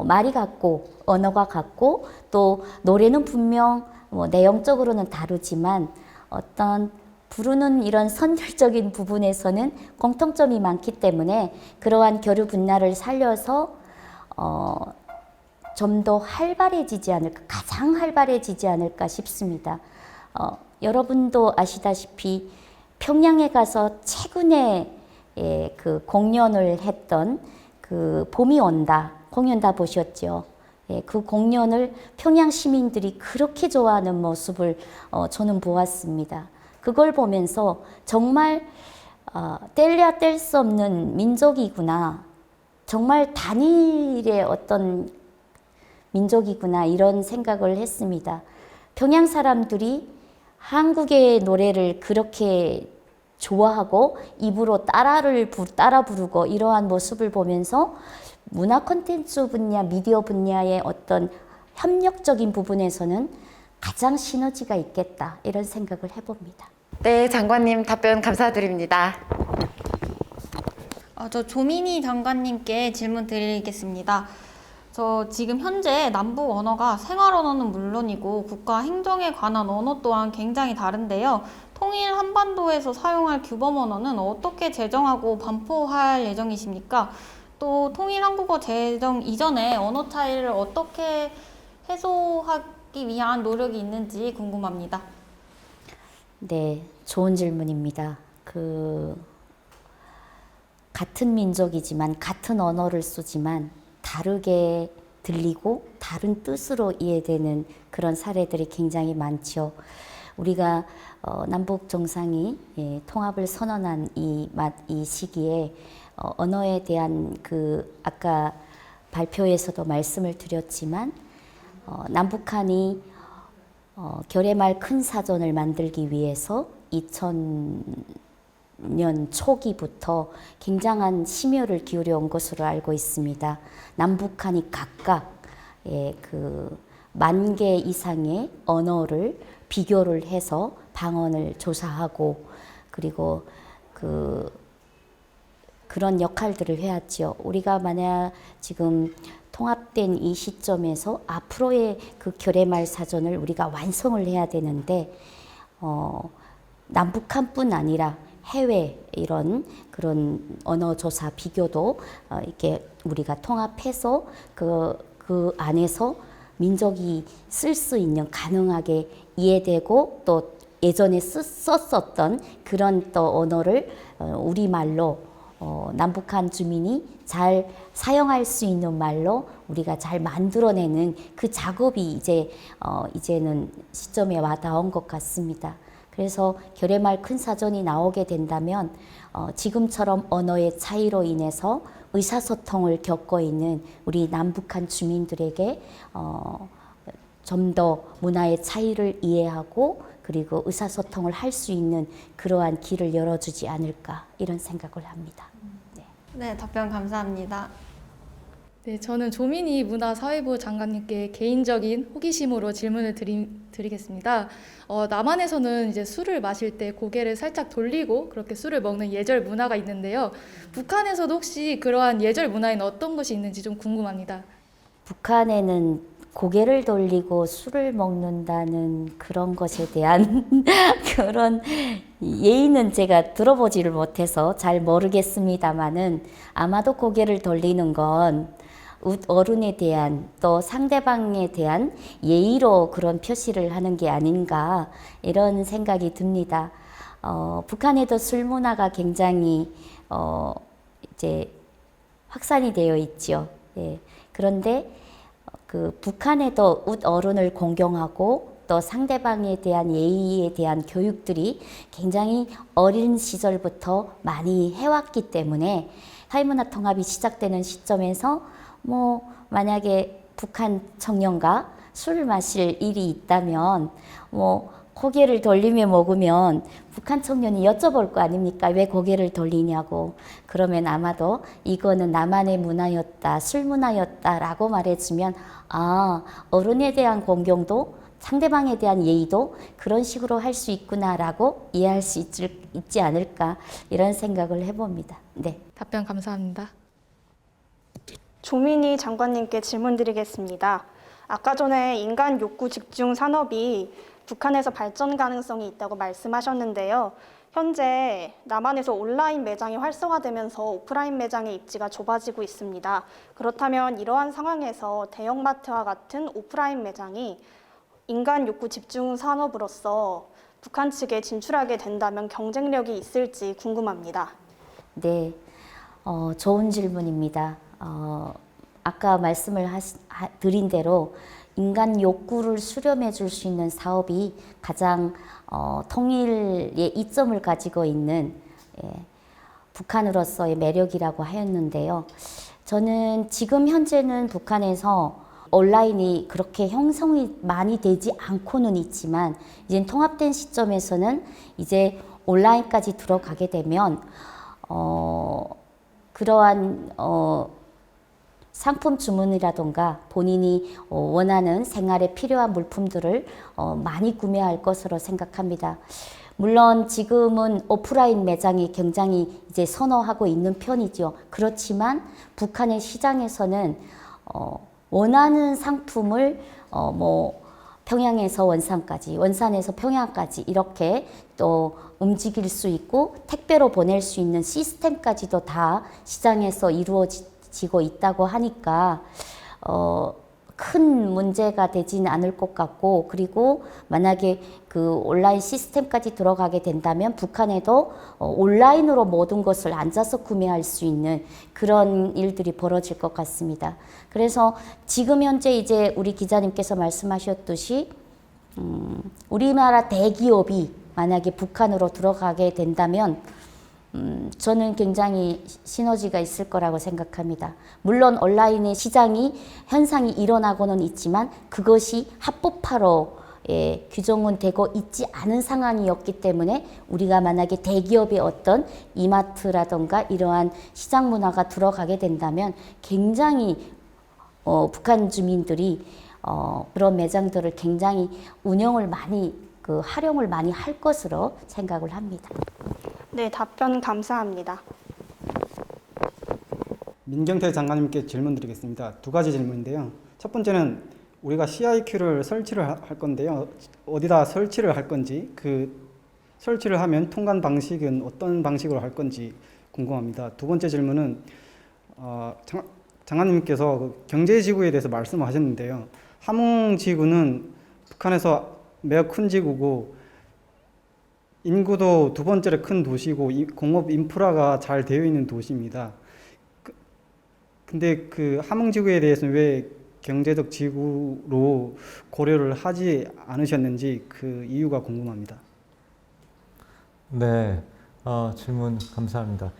말이 같고 언어가 같고 또 노래는 분명 내용적으로는 다르지만 어떤 부르는 이런 선결적인 부분에서는 공통점이 많기 때문에 그러한 교류 분야를 살려서 좀 더 활발해지지 않을까, 가장 활발해지지 않을까 싶습니다. 여러분도 아시다시피 평양에 가서 최근에 그 공연을 했던 그 봄이 온다 공연 다 보셨죠? 그 공연을 평양 시민들이 그렇게 좋아하는 모습을 저는 보았습니다. 그걸 보면서 정말 뗄래야 뗄 수 없는 민족이구나. 정말 단일의 어떤 민족이구나 이런 생각을 했습니다. 평양 사람들이 한국의 노래를 그렇게 좋아하고 입으로 따라 부르고 이러한 모습을 보면서 문화 콘텐츠 분야, 미디어 분야의 어떤 협력적인 부분에서는 가장 시너지가 있겠다 이런 생각을 해봅니다. 네, 장관님 답변 감사드립니다. 저 조민희 장관님께 질문 드리겠습니다. 저 지금 현재 남북 언어가 생활 언어는 물론이고 국가 행정에 관한 언어 또한 굉장히 다른데요. 통일 한반도에서 사용할 규범 언어는 어떻게 제정하고 반포할 예정이십니까? 또 통일 한국어 제정 이전에 언어 차이를 어떻게 해소하기 위한 노력이 있는지 궁금합니다. 네, 좋은 질문입니다. 같은 민족이지만 같은 언어를 쓰지만 다르게 들리고 다른 뜻으로 이해되는 그런 사례들이 굉장히 많죠. 우리가 남북 정상이 통합을 선언한 이 시기에 언어에 대한 아까 발표에서도 말씀을 드렸지만 남북한이 결의말 큰 사전을 만들기 위해서 2000년 초기부터 굉장한 심혈을 기울여 온 것으로 알고 있습니다. 남북한이 각각 10,000개 이상의 언어를 비교를 해서 방언을 조사하고 그리고 그런 역할들을 해왔죠. 우리가 만약 지금 통합된 이 시점에서 앞으로의 그 결의말 사전을 우리가 완성을 해야 되는데 남북한뿐 아니라 해외 이런 그런 언어 조사 비교도 이렇게 우리가 통합해서 그 안에서 민족이 쓸 수 있는 가능하게 이해되고 또 예전에 썼었던 그런 또 언어를 우리말로 남북한 주민이 잘 사용할 수 있는 말로 우리가 잘 만들어내는 그 작업이 이제는 시점에 와 닿은 것 같습니다. 그래서 결의말 큰 사전이 나오게 된다면 지금처럼 언어의 차이로 인해서 의사소통을 겪고 있는 우리 남북한 주민들에게 좀 더 문화의 차이를 이해하고 그리고 의사소통을 할 수 있는 그러한 길을 열어주지 않을까 이런 생각을 합니다. 네, 답변 감사합니다. 네, 저는 조민희 문화사회부 장관님께 개인적인 호기심으로 질문을 드리겠습니다. 남한에서는 이제 술을 마실 때 고개를 살짝 돌리고 그렇게 술을 먹는 예절 문화가 있는데요. 북한에서도 혹시 그러한 예절 문화에는 어떤 것이 있는지 좀 궁금합니다. 북한에는 고개를 돌리고 술을 먹는다는 그런 것에 대한 그런 예의는 제가 들어보지를 못해서 잘 모르겠습니다만은 아마도 고개를 돌리는 건 어른에 대한 또 상대방에 대한 예의로 그런 표시를 하는 게 아닌가 이런 생각이 듭니다. 북한에도 술 문화가 굉장히 이제 확산이 되어 있죠. 예. 그런데 북한에도 어른을 공경하고 또 상대방에 대한 예의에 대한 교육들이 굉장히 어린 시절부터 많이 해왔기 때문에 사회문화 통합이 시작되는 시점에서 뭐 만약에 북한 청년과 술을 마실 일이 있다면 뭐 고개를 돌리며 먹으면 북한 청년이 여쭤볼 거 아닙니까? 왜 고개를 돌리냐고. 그러면 아마도 이거는 나만의 문화였다, 술 문화였다라고 말해주면 아, 어른에 대한 공경도 상대방에 대한 예의도 그런 식으로 할 수 있구나라고 이해할 수 있지 않을까 이런 생각을 해봅니다. 네. 답변 감사합니다. 조민희 장관님께 질문드리겠습니다. 아까 전에 인간 욕구 집중 산업이 북한에서 발전 가능성이 있다고 말씀하셨는데요. 현재 남한에서 온라인 매장이 활성화되면서 오프라인 매장의 입지가 좁아지고 있습니다. 그렇다면 이러한 상황에서 대형마트와 같은 오프라인 매장이 인간 욕구 집중 산업으로서 북한 측에 진출하게 된다면 경쟁력이 있을지 궁금합니다. 네, 좋은 질문입니다. 아까 말씀을 드린 대로 인간 욕구를 수렴해 줄 수 있는 사업이 가장 통일의 이점을 가지고 있는 북한으로서의 매력이라고 하였는데요. 저는 지금 현재는 북한에서 온라인이 그렇게 형성이 많이 되지 않고는 있지만 이제 통합된 시점에서는 이제 온라인까지 들어가게 되면 그러한 상품 주문이라던가 본인이 원하는 생활에 필요한 물품들을 많이 구매할 것으로 생각합니다. 물론 지금은 오프라인 매장이 굉장히 이제 선호하고 있는 편이죠. 그렇지만 북한의 시장에서는 원하는 상품을 뭐 평양에서 원산까지, 원산에서 평양까지 이렇게 또 움직일 수 있고 택배로 보낼 수 있는 시스템까지도 다 시장에서 이루어지고 있다고 하니까 큰 문제가 되지는 않을 것 같고, 그리고 만약에 그 온라인 시스템까지 들어가게 된다면 북한에도 온라인으로 모든 것을 앉아서 구매할 수 있는 그런 일들이 벌어질 것 같습니다. 그래서 지금 현재 이제 우리 기자님께서 말씀하셨듯이 우리나라 대기업이 만약에 북한으로 들어가게 된다면 저는 굉장히 시너지가 있을 거라고 생각합니다. 물론 온라인의 시장이 현상이 일어나고는 있지만 그것이 합법화로 규정은 되고 있지 않은 상황이었기 때문에 우리가 만약에 대기업의 어떤 이마트라던가 이러한 시장 문화가 들어가게 된다면 굉장히 북한 주민들이 그런 매장들을 굉장히 운영을 많이 활용을 많이 할 것으로 생각을 합니다. 네, 답변 감사합니다. 민경태 장관님께 질문 드리겠습니다. 두 가지 질문인데요. 첫 번째는 우리가 CIQ를 설치를 할 건데요. 어디다 설치를 할 건지, 그 설치를 하면 통관 방식은 어떤 방식으로 할 건지 궁금합니다. 두 번째 질문은 장관님께서 그 경제지구에 대해서 말씀하셨는데요. 함흥지구는 북한에서 매우 큰 지구고 인구도 두 번째로 큰 도시고 공업 인프라가 잘 되어 있는 도시입니다. 근데 그 함흥지구에 대해서는 왜 경제적 지구로 고려를 하지 않으셨는지 그 이유가 궁금합니다. 네, 질문 감사합니다.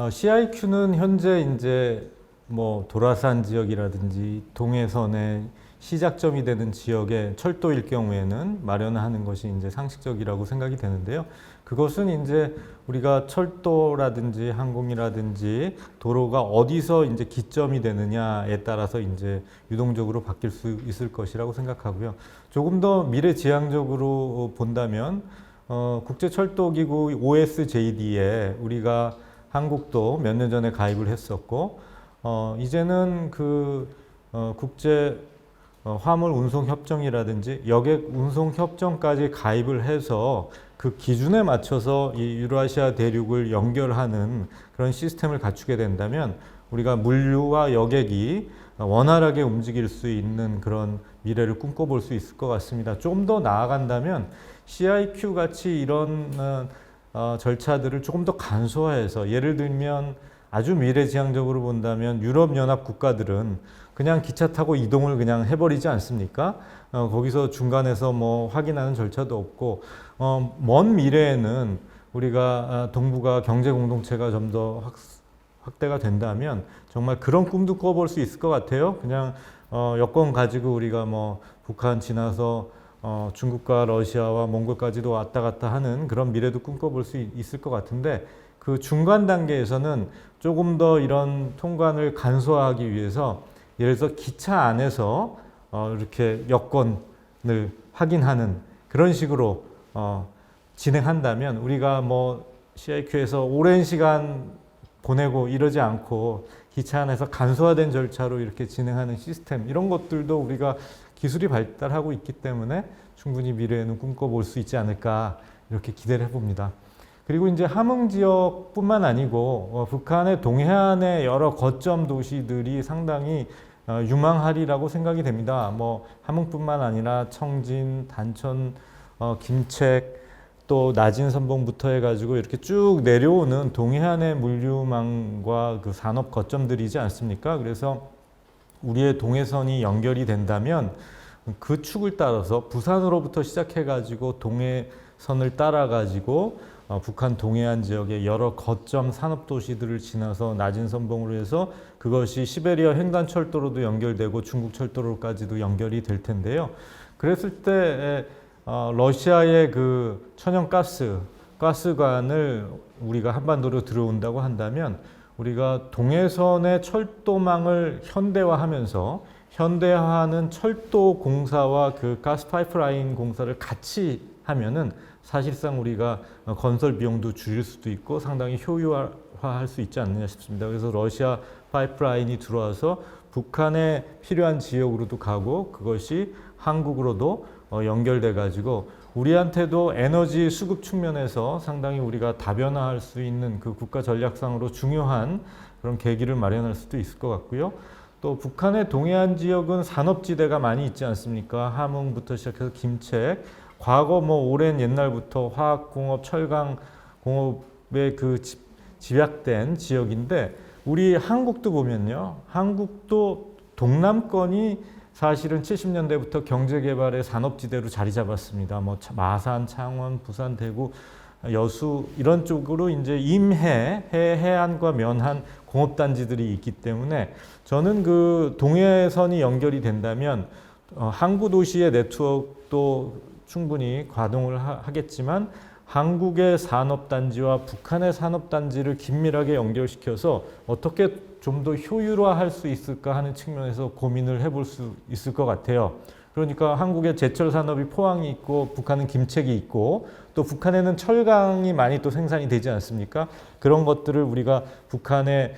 CIQ는 현재 이제 뭐 도라산 지역이라든지 동해선의 시작점이 되는 지역의 철도일 경우에는 마련하는 것이 이제 상식적이라고 생각이 되는데요. 그것은 이제 우리가 철도라든지 항공이라든지 도로가 어디서 이제 기점이 되느냐에 따라서 이제 유동적으로 바뀔 수 있을 것이라고 생각하고요. 조금 더 미래지향적으로 본다면 국제철도기구 OSJD에 우리가 한국도 몇 년 전에 가입을 했었고 이제는 그 국제 화물 운송 협정이라든지 여객 운송 협정까지 가입을 해서 그 기준에 맞춰서 이 유라시아 대륙을 연결하는 그런 시스템을 갖추게 된다면 우리가 물류와 여객이 원활하게 움직일 수 있는 그런 미래를 꿈꿔볼 수 있을 것 같습니다. 좀 더 나아간다면 CIQ 같이 이런 절차들을 조금 더 간소화해서, 예를 들면 아주 미래지향적으로 본다면 유럽연합 국가들은 그냥 기차 타고 이동을 그냥 해버리지 않습니까? 거기서 중간에서 뭐 확인하는 절차도 없고, 먼 미래에는 우리가 동북아 경제 공동체가 좀 더 확대가 된다면 정말 그런 꿈도 꿔볼 수 있을 것 같아요. 그냥 여권 가지고 우리가 뭐 북한 지나서 중국과 러시아와 몽골까지도 왔다 갔다 하는 그런 미래도 꿈꿔볼 수 있을 것 같은데, 그 중간 단계에서는 조금 더 이런 통관을 간소화하기 위해서 예를 들어서 기차 안에서 이렇게 여권을 확인하는 그런 식으로 진행한다면, 우리가 뭐 CIQ에서 오랜 시간 보내고 이러지 않고 기차 안에서 간소화된 절차로 이렇게 진행하는 시스템, 이런 것들도 우리가 기술이 발달하고 있기 때문에 충분히 미래에는 꿈꿔볼 수 있지 않을까, 이렇게 기대를 해봅니다. 그리고 이제 함흥 지역뿐만 아니고 북한의 동해안의 여러 거점 도시들이 상당히 유망하리라고 생각이 됩니다. 뭐 함흥뿐만 아니라 청진, 단천, 김책, 또 낮은 선봉부터 해가지고 이렇게 쭉 내려오는 동해안의 물류망과 그 산업 거점들이지 않습니까? 그래서 우리의 동해선이 연결이 된다면 그 축을 따라서 부산으로부터 시작해가지고 동해선을 따라가지고 북한 동해안 지역의 여러 거점 산업도시들을 지나서 낮은 선봉으로 해서 그것이 시베리아 횡단철도로도 연결되고 중국 철도로까지도 연결이 될 텐데요. 그랬을 때 러시아의 그 가스관을 우리가 한반도로 들어온다고 한다면, 우리가 동해선의 철도망을 현대화하면서 현대화하는 철도 공사와 그 가스 파이프라인 공사를 같이 하면은 사실상 우리가 건설 비용도 줄일 수도 있고 상당히 효율화할 수 있지 않느냐 싶습니다. 그래서 러시아 파이프라인이 들어와서 북한에 필요한 지역으로도 가고 그것이 한국으로도 연결돼 가지고 우리한테도 에너지 수급 측면에서 상당히 우리가 다변화할 수 있는 그 국가 전략상으로 중요한 그런 계기를 마련할 수도 있을 것 같고요. 또 북한의 동해안 지역은 산업지대가 많이 있지 않습니까? 함흥부터 시작해서 김책, 과거 뭐 오랜 옛날부터 화학공업, 철강공업에 그 집약된 지역인데, 우리 한국도 보면요, 한국도 동남권이 사실은 70년대부터 경제개발의 산업지대로 자리 잡았습니다. 뭐 마산, 창원, 부산, 대구, 여수 이런 쪽으로 이제 임해, 해안과 면한 공업단지들이 있기 때문에 저는 그 동해선이 연결이 된다면 항구 도시의 네트워크도 충분히 가동을 하겠지만 한국의 산업단지와 북한의 산업단지를 긴밀하게 연결시켜서 어떻게 좀 더 효율화할 수 있을까 하는 측면에서 고민을 해볼 수 있을 것 같아요. 그러니까 한국의 제철 산업이 포항이 있고 북한은 김책이 있고 또 북한에는 철강이 많이 또 생산이 되지 않습니까? 그런 것들을 우리가 북한의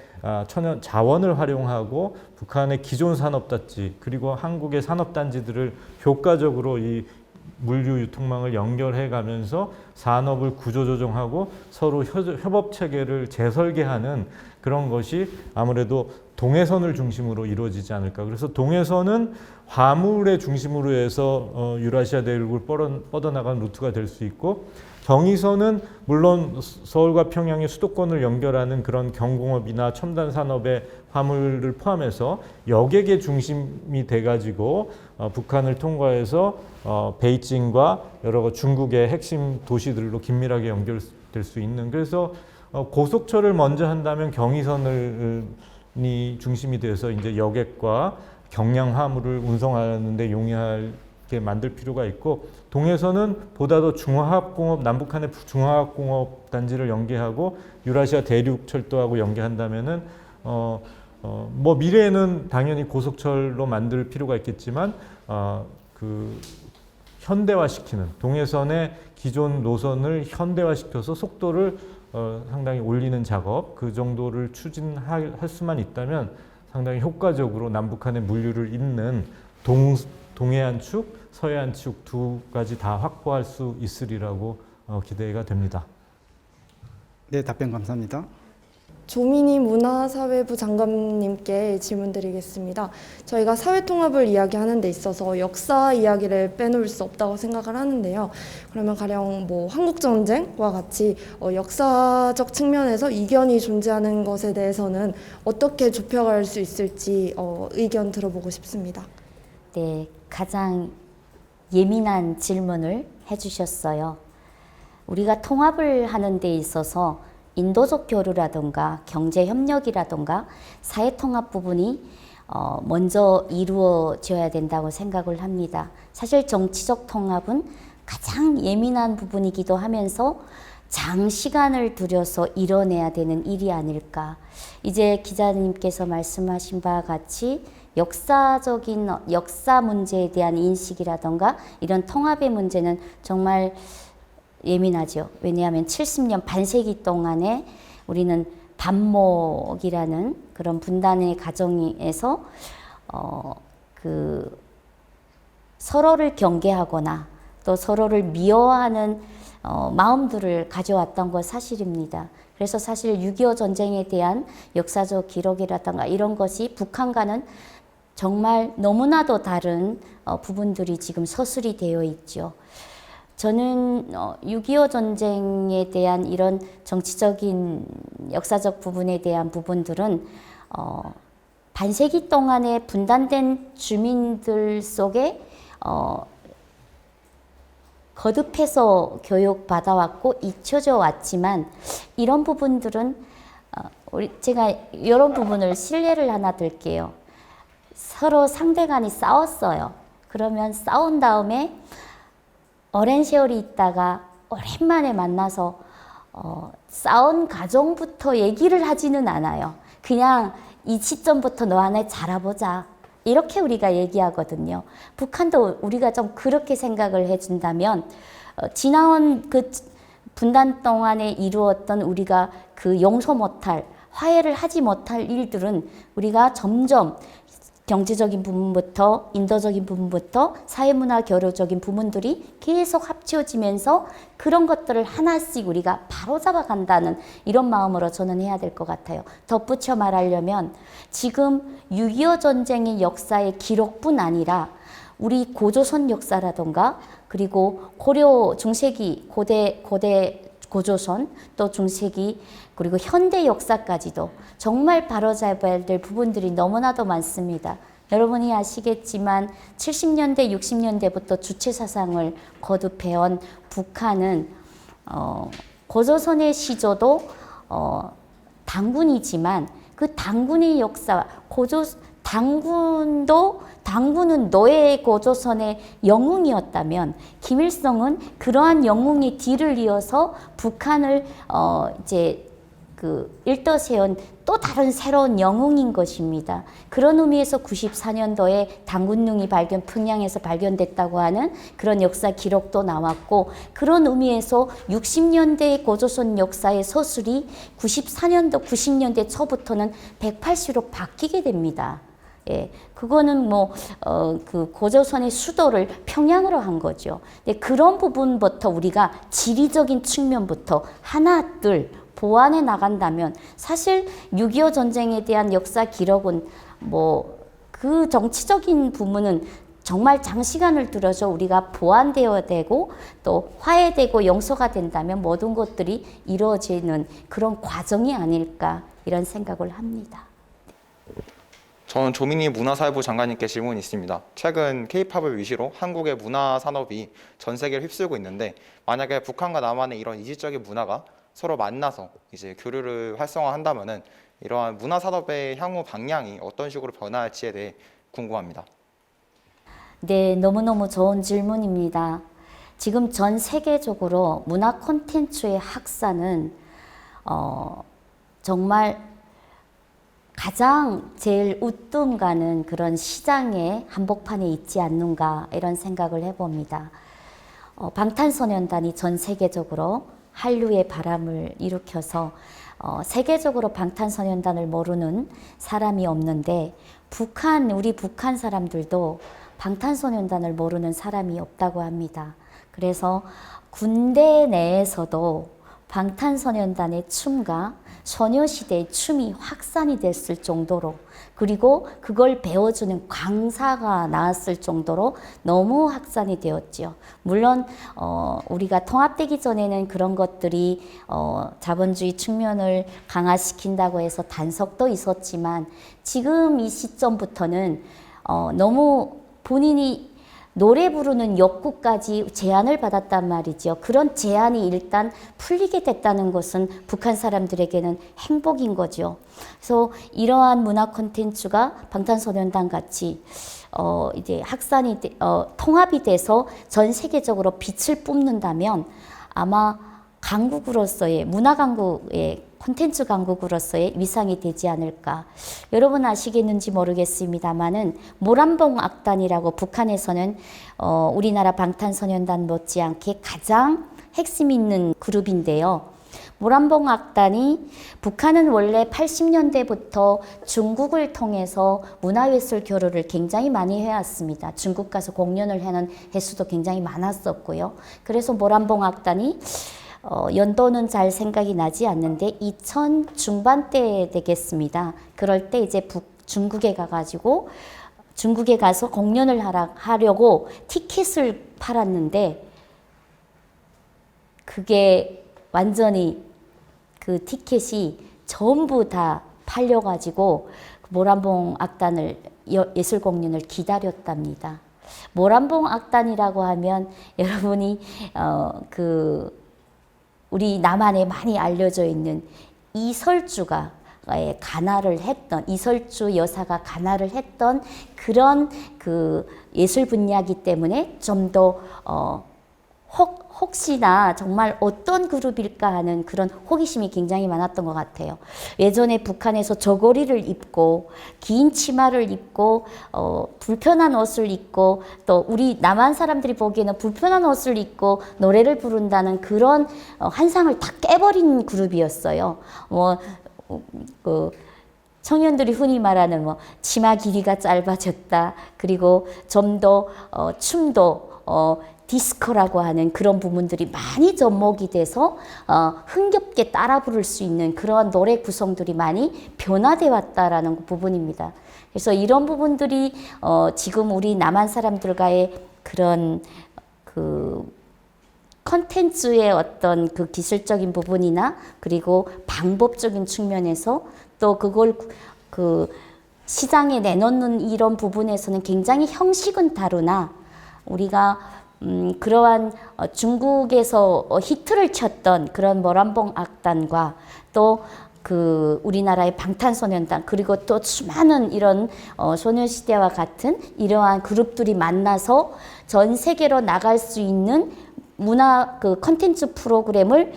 천연 자원을 활용하고 북한의 기존 산업단지 그리고 한국의 산업단지들을 효과적으로 이 물류 유통망을 연결해 가면서 산업을 구조조정하고 서로 협업 체계를 재설계하는 그런 것이 아무래도 동해선을 중심으로 이루어지지 않을까. 그래서 동해선은 화물의 중심으로 해서 유라시아 대륙을 뻗어나가는 루트가 될 수 있고, 경의선은 물론 서울과 평양의 수도권을 연결하는 그런 경공업이나 첨단 산업의 화물을 포함해서 여객의 중심이 돼가지고 북한을 통과해서 베이징과 여러 중국의 핵심 도시들로 긴밀하게 연결될 수 있는, 그래서 고속철을 먼저 한다면 경의선이 중심이 돼서 이제 여객과 경량 화물을 운송하는 데 용이하게 만들 필요가 있고, 동해선은 보다 더 중화학공업, 남북한의 중화학공업 단지를 연계하고 유라시아 대륙 철도하고 연계한다면은 뭐 미래에는 당연히 고속철로 만들 필요가 있겠지만 그 현대화시키는, 동해선의 기존 노선을 현대화시켜서 속도를 상당히 올리는 작업, 그 정도를 추진할 수만 있다면 상당히 효과적으로 남북한의 물류를 잇는 동해안 축, 서해안 축 두 가지 다 확보할 수 있으리라고 기대가 됩니다. 네, 답변 감사합니다. 조민희 문화사회부 장관님께 질문드리겠습니다. 저희가 사회통합을 이야기하는 데 있어서 역사 이야기를 빼놓을 수 없다고 생각을 하는데요. 그러면 가령 뭐 한국전쟁과 같이 역사적 측면에서 이견이 존재하는 것에 대해서는 어떻게 좁혀갈 수 있을지 의견 들어보고 싶습니다. 네, 가장 예민한 질문을 해주셨어요. 우리가 통합을 하는 데 있어서 인도적 교류라든가 경제 협력이라든가 사회 통합 부분이 먼저 이루어져야 된다고 생각을 합니다. 사실 정치적 통합은 가장 예민한 부분이기도 하면서 장시간을 들여서 이뤄내야 되는 일이 아닐까. 이제 기자님께서 말씀하신 바와 같이 역사적인 역사 문제에 대한 인식이라던가 이런 통합의 문제는 정말 예민하죠. 왜냐하면 70년 반세기 동안에 우리는 반목이라는 그런 분단의 과정에서 서로를 경계하거나 또 서로를 미워하는 마음들을 가져왔던 건 사실입니다. 그래서 사실 6.25 전쟁에 대한 역사적 기록이라든가 이런 것이 북한과는 정말 너무나도 다른 부분들이 지금 서술이 되어 있죠. 저는 6.25 전쟁에 대한 이런 정치적인 역사적 부분에 대한 부분들은 반세기 동안에 분단된 주민들 속에 거듭해서 교육받아왔고 잊혀져 왔지만 이런 부분들은 제가 이런 부분을 신뢰를 하나 들게요. 서로 상대간이 싸웠어요. 그러면 싸운 다음에 오랜 세월이 있다가 오랜만에 만나서 싸운 과정부터 얘기를 하지는 않아요. 그냥 이 시점부터 너와 나 잘 알아보자. 이렇게 우리가 얘기하거든요. 북한도 우리가 좀 그렇게 생각을 해준다면 지나온 그 분단 동안에 이루었던 우리가 그 용서 못할, 화해를 하지 못할 일들은 우리가 점점 경제적인 부분부터 인도적인 부분부터 사회문화 교류적인 부분들이 계속 합쳐지면서 그런 것들을 하나씩 우리가 바로잡아 간다는 이런 마음으로 저는 해야 될 것 같아요. 덧붙여 말하려면 지금 6.25 전쟁의 역사의 기록뿐 아니라 우리 고조선 역사라던가 그리고 고려 중세기 고대 고조선 또 중세기 그리고 현대 역사까지도 정말 바로잡아야 될 부분들이 너무나도 많습니다. 여러분이 아시겠지만 70년대 60년대부터 주체사상을 거듭해온 북한은 고조선의 시조도 당군이지만 그 당군의 역사 당군은 노예 고조선의 영웅이었다면 김일성은 그러한 영웅의 뒤를 이어서 북한을 이제 일떠세운 또 다른 새로운 영웅인 것입니다. 그런 의미에서 94년도에 당군릉이 평양에서 발견됐다고 하는 그런 역사 기록도 나왔고 그런 의미에서 60년대 고조선 역사의 서술이 94년도 90년대 초부터는 180로 바뀌게 됩니다. 예, 그거는 그 고조선의 수도를 평양으로 한 거죠. 근데 그런 부분부터 우리가 지리적인 측면부터 하나둘 보완해 나간다면 사실 6.25 전쟁에 대한 역사 기록은 그 정치적인 부분은 정말 장시간을 들어서 우리가 보완되어야 되고 또 화해되고 용서가 된다면 모든 것들이 이루어지는 그런 과정이 아닐까 이런 생각을 합니다. 저는 조민희 문화사회부 장관님께 질문이 있습니다. 최근 K-팝을 위시로 한국의 문화 산업이 전 세계를 휩쓸고 있는데 만약에 북한과 남한의 이런 이질적인 문화가 서로 만나서 이제 교류를 활성화한다면은 이러한 문화 산업의 향후 방향이 어떤 식으로 변화할지에 대해 궁금합니다. 네, 너무너무 좋은 질문입니다. 지금 전 세계적으로 문화 콘텐츠의 확산은 정말 가장 제일 우뜸 가는 그런 시장의 한복판에 있지 않는가 이런 생각을 해봅니다. 방탄소년단이 전 세계적으로 한류의 바람을 일으켜서 세계적으로 방탄소년단을 모르는 사람이 없는데 우리 북한 사람들도 방탄소년단을 모르는 사람이 없다고 합니다. 그래서 군대 내에서도 방탄소년단의 춤과 소녀시대의 춤이 확산이 됐을 정도로 그리고 그걸 배워주는 강사가 나왔을 정도로 너무 확산이 되었죠. 물론 우리가 통합되기 전에는 그런 것들이 자본주의 측면을 강화시킨다고 해서 단속도 있었지만 지금 이 시점부터는 너무 본인이 노래 부르는 욕구까지 제한을 받았단 말이죠. 그런 제한이 일단 풀리게 됐다는 것은 북한 사람들에게는 행복인 거죠. 그래서 이러한 문화 콘텐츠가 방탄소년단 같이 이제 확산이 통합이 돼서 전 세계적으로 빛을 뿜는다면 아마 강국으로서의 문화 강국의 콘텐츠 강국으로서의 위상이 되지 않을까. 여러분 아시겠는지 모르겠습니다만은 모란봉 악단이라고 북한에서는 우리나라 방탄소년단 못지않게 가장 핵심 있는 그룹인데요. 모란봉 악단이 북한은 원래 80년대부터 중국을 통해서 문화예술 교류를 굉장히 많이 해왔습니다. 중국 가서 공연을 하는 횟수도 굉장히 많았었고요. 그래서 모란봉 악단이 연도는 잘 생각이 나지 않는데 2000 중반대 되겠습니다. 그럴 때 이제 중국에 가서 공연을 하려고 티켓을 팔았는데 그게 완전히 그 티켓이 전부 다 팔려가지고 모란봉 악단을 예술 공연을 기다렸답니다. 모란봉 악단이라고 하면 여러분이 우리 남한에 많이 알려져 있는 이설주가 가나를 했던 이설주 여사가 가나를 했던 그런 그 예술 분야이기 때문에 좀 더 혹시나 정말 어떤 그룹일까 하는 그런 호기심이 굉장히 많았던 것 같아요. 예전에 북한에서 저고리를 입고 긴 치마를 입고 불편한 옷을 입고 또 우리 남한 사람들이 보기에는 불편한 옷을 입고 노래를 부른다는 그런 환상을 다 깨버린 그룹이었어요. 청년들이 흔히 말하는 치마 길이가 짧아졌다. 그리고 좀 더 춤도 디스코라고 하는 그런 부분들이 많이 접목이 돼서 흥겹게 따라 부를 수 있는 그러한 노래 구성들이 많이 변화돼 왔다라는 부분입니다. 그래서 이런 부분들이 지금 우리 남한 사람들과의 그런 그 컨텐츠의 어떤 그 기술적인 부분이나 그리고 방법적인 측면에서 또 그걸 그 시장에 내놓는 이런 부분에서는 굉장히 형식은 다르나 우리가 그러한 중국에서 히트를 쳤던 그런 모란봉 악단과 또 그 우리나라의 방탄소년단 그리고 또 수많은 이런 소녀시대와 같은 이러한 그룹들이 만나서 전 세계로 나갈 수 있는 문화 그 컨텐츠 프로그램을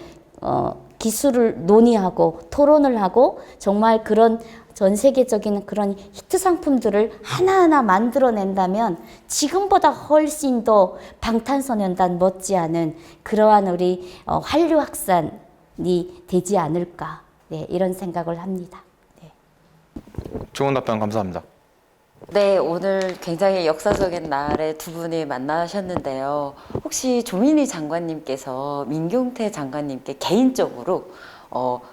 기술을 논의하고 토론을 하고 정말 그런 전 세계적인 그런 히트 상품들을 하나하나 만들어낸다면 지금보다 훨씬 더 방탄소년단 못지않은 그러한 우리 한류 확산이 되지 않을까 이런 생각을 합니다. 좋은 답변 감사합니다. 네, 오늘 굉장히 역사적인 날에 두 분이 만나셨는데요. 혹시 조민희 장관님께서 민경태 장관님께 개인적으로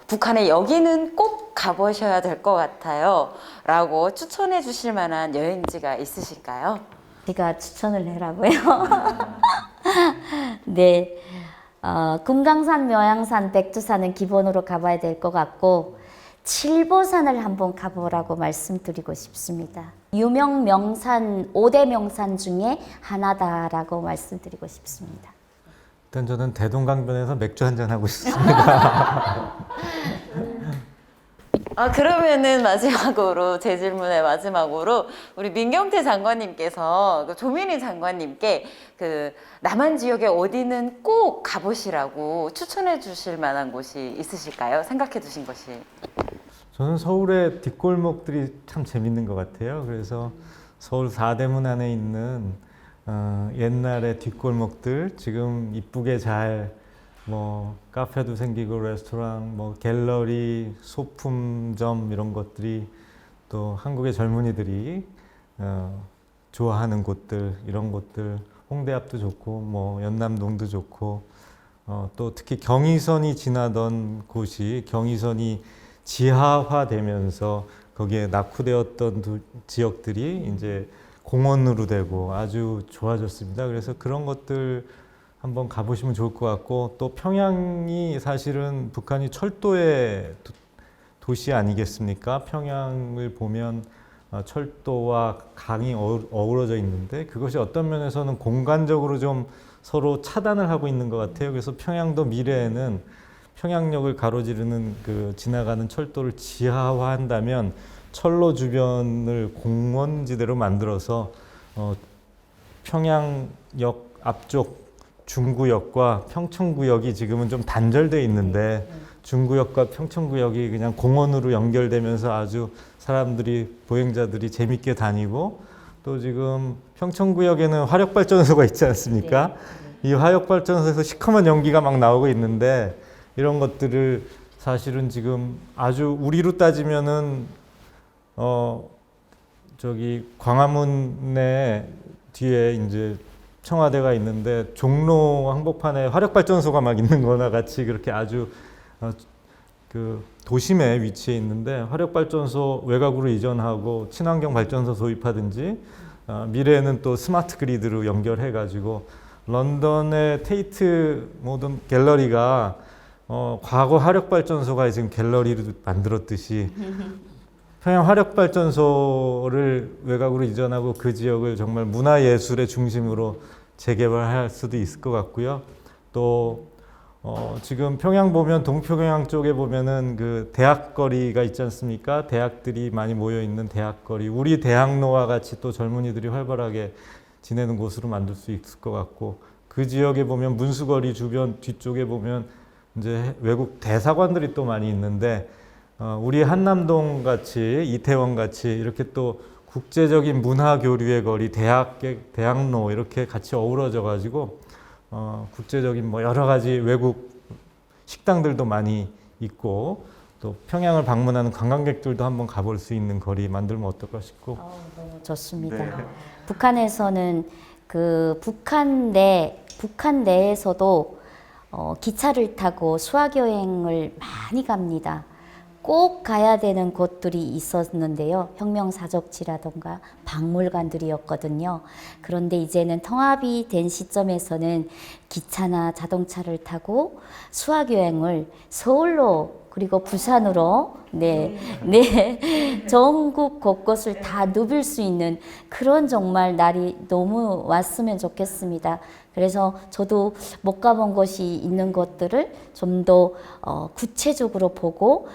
북한에 여기는 꼭 가보셔야 될 것 같아요 라고 추천해 주실 만한 여행지가 있으실까요? 제가 추천을 해라고요? 네, 금강산, 묘양산, 백두산은 기본으로 가봐야 될 것 같고 칠보산을 한번 가보라고 말씀드리고 싶습니다. 유명 명산, 5대 명산 중에 하나다라고 말씀드리고 싶습니다. 일단 저는 대동강변에서 맥주 한잔 하고 싶습니다. 그러면은 마지막으로 제 질문의 마지막으로 우리 민경태 장관님께서 조민희 장관님께 그 남한 지역에 어디는 꼭 가보시라고 추천해 주실 만한 곳이 있으실까요? 생각해 두신 것이. 저는 서울의 뒷골목들이 참 재밌는 것 같아요. 그래서 서울 사대문 안에 있는 옛날의 뒷골목들 지금 이쁘게 잘 카페도 생기고 레스토랑, 갤러리, 소품점 이런 것들이 또 한국의 젊은이들이 좋아하는 곳들 이런 곳들 홍대 앞도 좋고 연남동도 좋고 또 특히 경의선이 지나던 곳이 경의선이 지하화되면서 거기에 낙후되었던 지역들이 이제 공원으로 되고 아주 좋아졌습니다. 그래서 그런 것들 한번 가보시면 좋을 것 같고 또 평양이 사실은 북한이 철도의 도시 아니겠습니까? 평양을 보면 철도와 강이 어우러져 있는데 그것이 어떤 면에서는 공간적으로 좀 서로 차단을 하고 있는 것 같아요. 그래서 평양도 미래에는 평양역을 가로지르는 그 지나가는 철도를 지하화한다면 철로 주변을 공원지대로 만들어서 평양역 앞쪽 중구역과 평청구역이 지금은 좀 단절돼 있는데 중구역과 평청구역이 그냥 공원으로 연결되면서 아주 사람들이 보행자들이 재밌게 다니고 또 지금 평청구역에는 화력발전소가 있지 않습니까? 이 화력발전소에서 시커먼 연기가 막 나오고 있는데 이런 것들을 사실은 지금 아주 우리로 따지면은 저기 광화문에 뒤에 이제 청와대가 있는데 종로 한복판에 화력발전소가 막 있는 거나 같이 그렇게 아주 그 도심에 위치해 있는데 화력발전소 외곽으로 이전하고 친환경 발전소 도입하든지 미래에는 또 스마트 그리드로 연결해 가지고 런던의 테이트 모던 갤러리가 과거 화력발전소가 지금 갤러리를 만들었듯이 평양 화력발전소를 외곽으로 이전하고 그 지역을 정말 문화예술의 중심으로 재개발할 수도 있을 것 같고요. 또 지금 평양 보면 동평양 쪽에 보면은 그 대학거리가 있지 않습니까? 대학들이 많이 모여 있는 대학거리, 우리 대학로와 같이 또 젊은이들이 활발하게 지내는 곳으로 만들 수 있을 것 같고 그 지역에 보면 문수거리 주변 뒤쪽에 보면 이제 외국 대사관들이 또 많이 있는데 우리 한남동 같이 이태원 같이 이렇게 또 국제적인 문화 교류의 거리, 대학로 이렇게 같이 어우러져 가지고 국제적인 뭐 여러 가지 외국 식당들도 많이 있고 또 평양을 방문하는 관광객들도 한번 가볼 수 있는 거리 만들면 어떨까 싶고. 너무 좋습니다. 네. 북한에서는 그 북한 내에서도 기차를 타고 수학여행을 많이 갑니다. 꼭 가야 되는 곳들이 있었는데요. 혁명사적지라던가 박물관들이었거든요. 그런데 이제는 통합이 된 시점에서는 기차나 자동차를 타고 수학여행을 서울로 그리고 부산으로 전국 곳곳을 다 누빌 수 있는 그런 정말 날이 너무 왔으면 좋겠습니다. 그래서 저도 못 가본 곳이 있는 것들을 좀 더 구체적으로 보고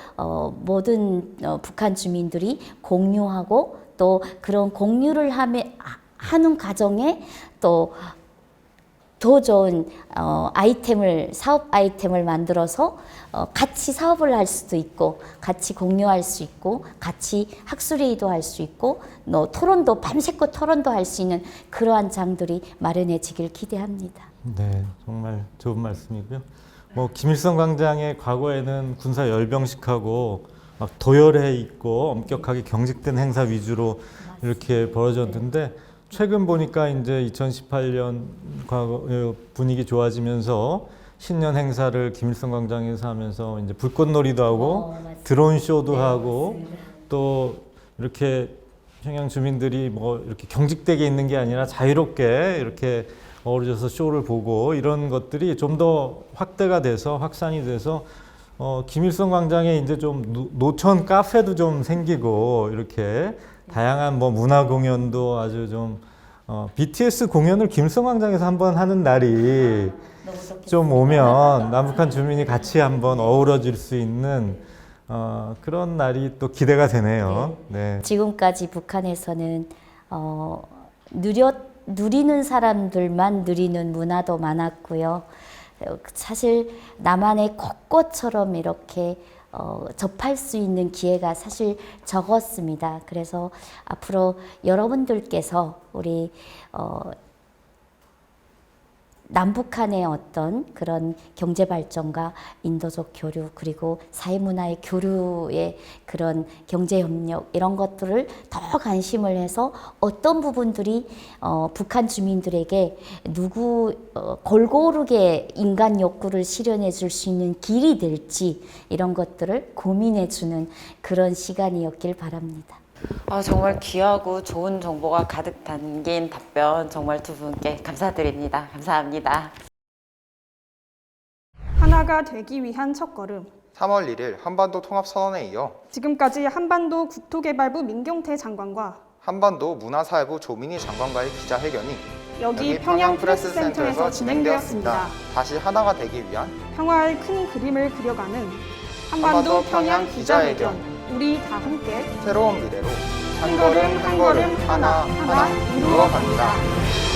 모든 북한 주민들이 공유하고 또 그런 공유를 하는 과정에 또 더 좋은 사업 아이템을 만들어서 같이 사업을 할 수도 있고 같이 공유할 수 있고 같이 학술회의도 할 수 있고 토론도 밤새껏 토론도 할 수 있는 그러한 장들이 마련해지길 기대합니다. 네, 정말 좋은 말씀이고요. 뭐 김일성 광장에 과거에는 군사 열병식하고 막 도열해 있고 엄격하게 경직된 행사 위주로 이렇게 벌어졌는데 최근 보니까 이제 2018년 과거 분위기 좋아지면서 신년 행사를 김일성 광장에서 하면서 이제 불꽃놀이도 하고 드론 쇼도 하고 또 이렇게 평양 주민들이 뭐 이렇게 경직되게 있는 게 아니라 자유롭게 이렇게 어우러져서 쇼를 보고 이런 것들이 좀 더 확대가 돼서 확산이 돼서 김일성 광장에 이제 좀 노천 카페도 좀 생기고 이렇게 다양한 뭐 문화 공연도 아주 좀 BTS 공연을 김일성 광장에서 한번 하는 날이 좀 오면 남북한 주민이 같이 한번 어우러질 수 있는 그런 날이 또 기대가 되네요. 네. 지금까지 북한에서는 누리는 사람들만 누리는 문화도 많았고요. 사실 남한의 곳곳처럼 이렇게 접할 수 있는 기회가 사실 적었습니다. 그래서 앞으로 여러분들께서 우리 남북한의 어떤 그런 경제 발전과 인도적 교류 그리고 사회문화의 교류의 그런 경제 협력 이런 것들을 더 관심을 해서 어떤 부분들이 북한 주민들에게 골고루게 인간 욕구를 실현해 줄 수 있는 길이 될지 이런 것들을 고민해 주는 그런 시간이었길 바랍니다. 정말 귀하고 좋은 정보가 가득 담긴 답변 정말 두 분께 감사드립니다. 감사합니다. 하나가 되기 위한 첫걸음. 3월 1일 한반도 통합선언에 이어 지금까지 한반도 국토개발부 민경태 장관과 한반도 문화사회부 조민희 장관과의 기자회견이 여기 평양프레스센터에서 진행되었습니다. 다시 하나가 되기 위한 평화의 큰 그림을 그려가는 한반도 평양 기자회견. 우리 다 함께 새로운 미래로 한 걸음 한 걸음 하나 하나 이루어갑니다.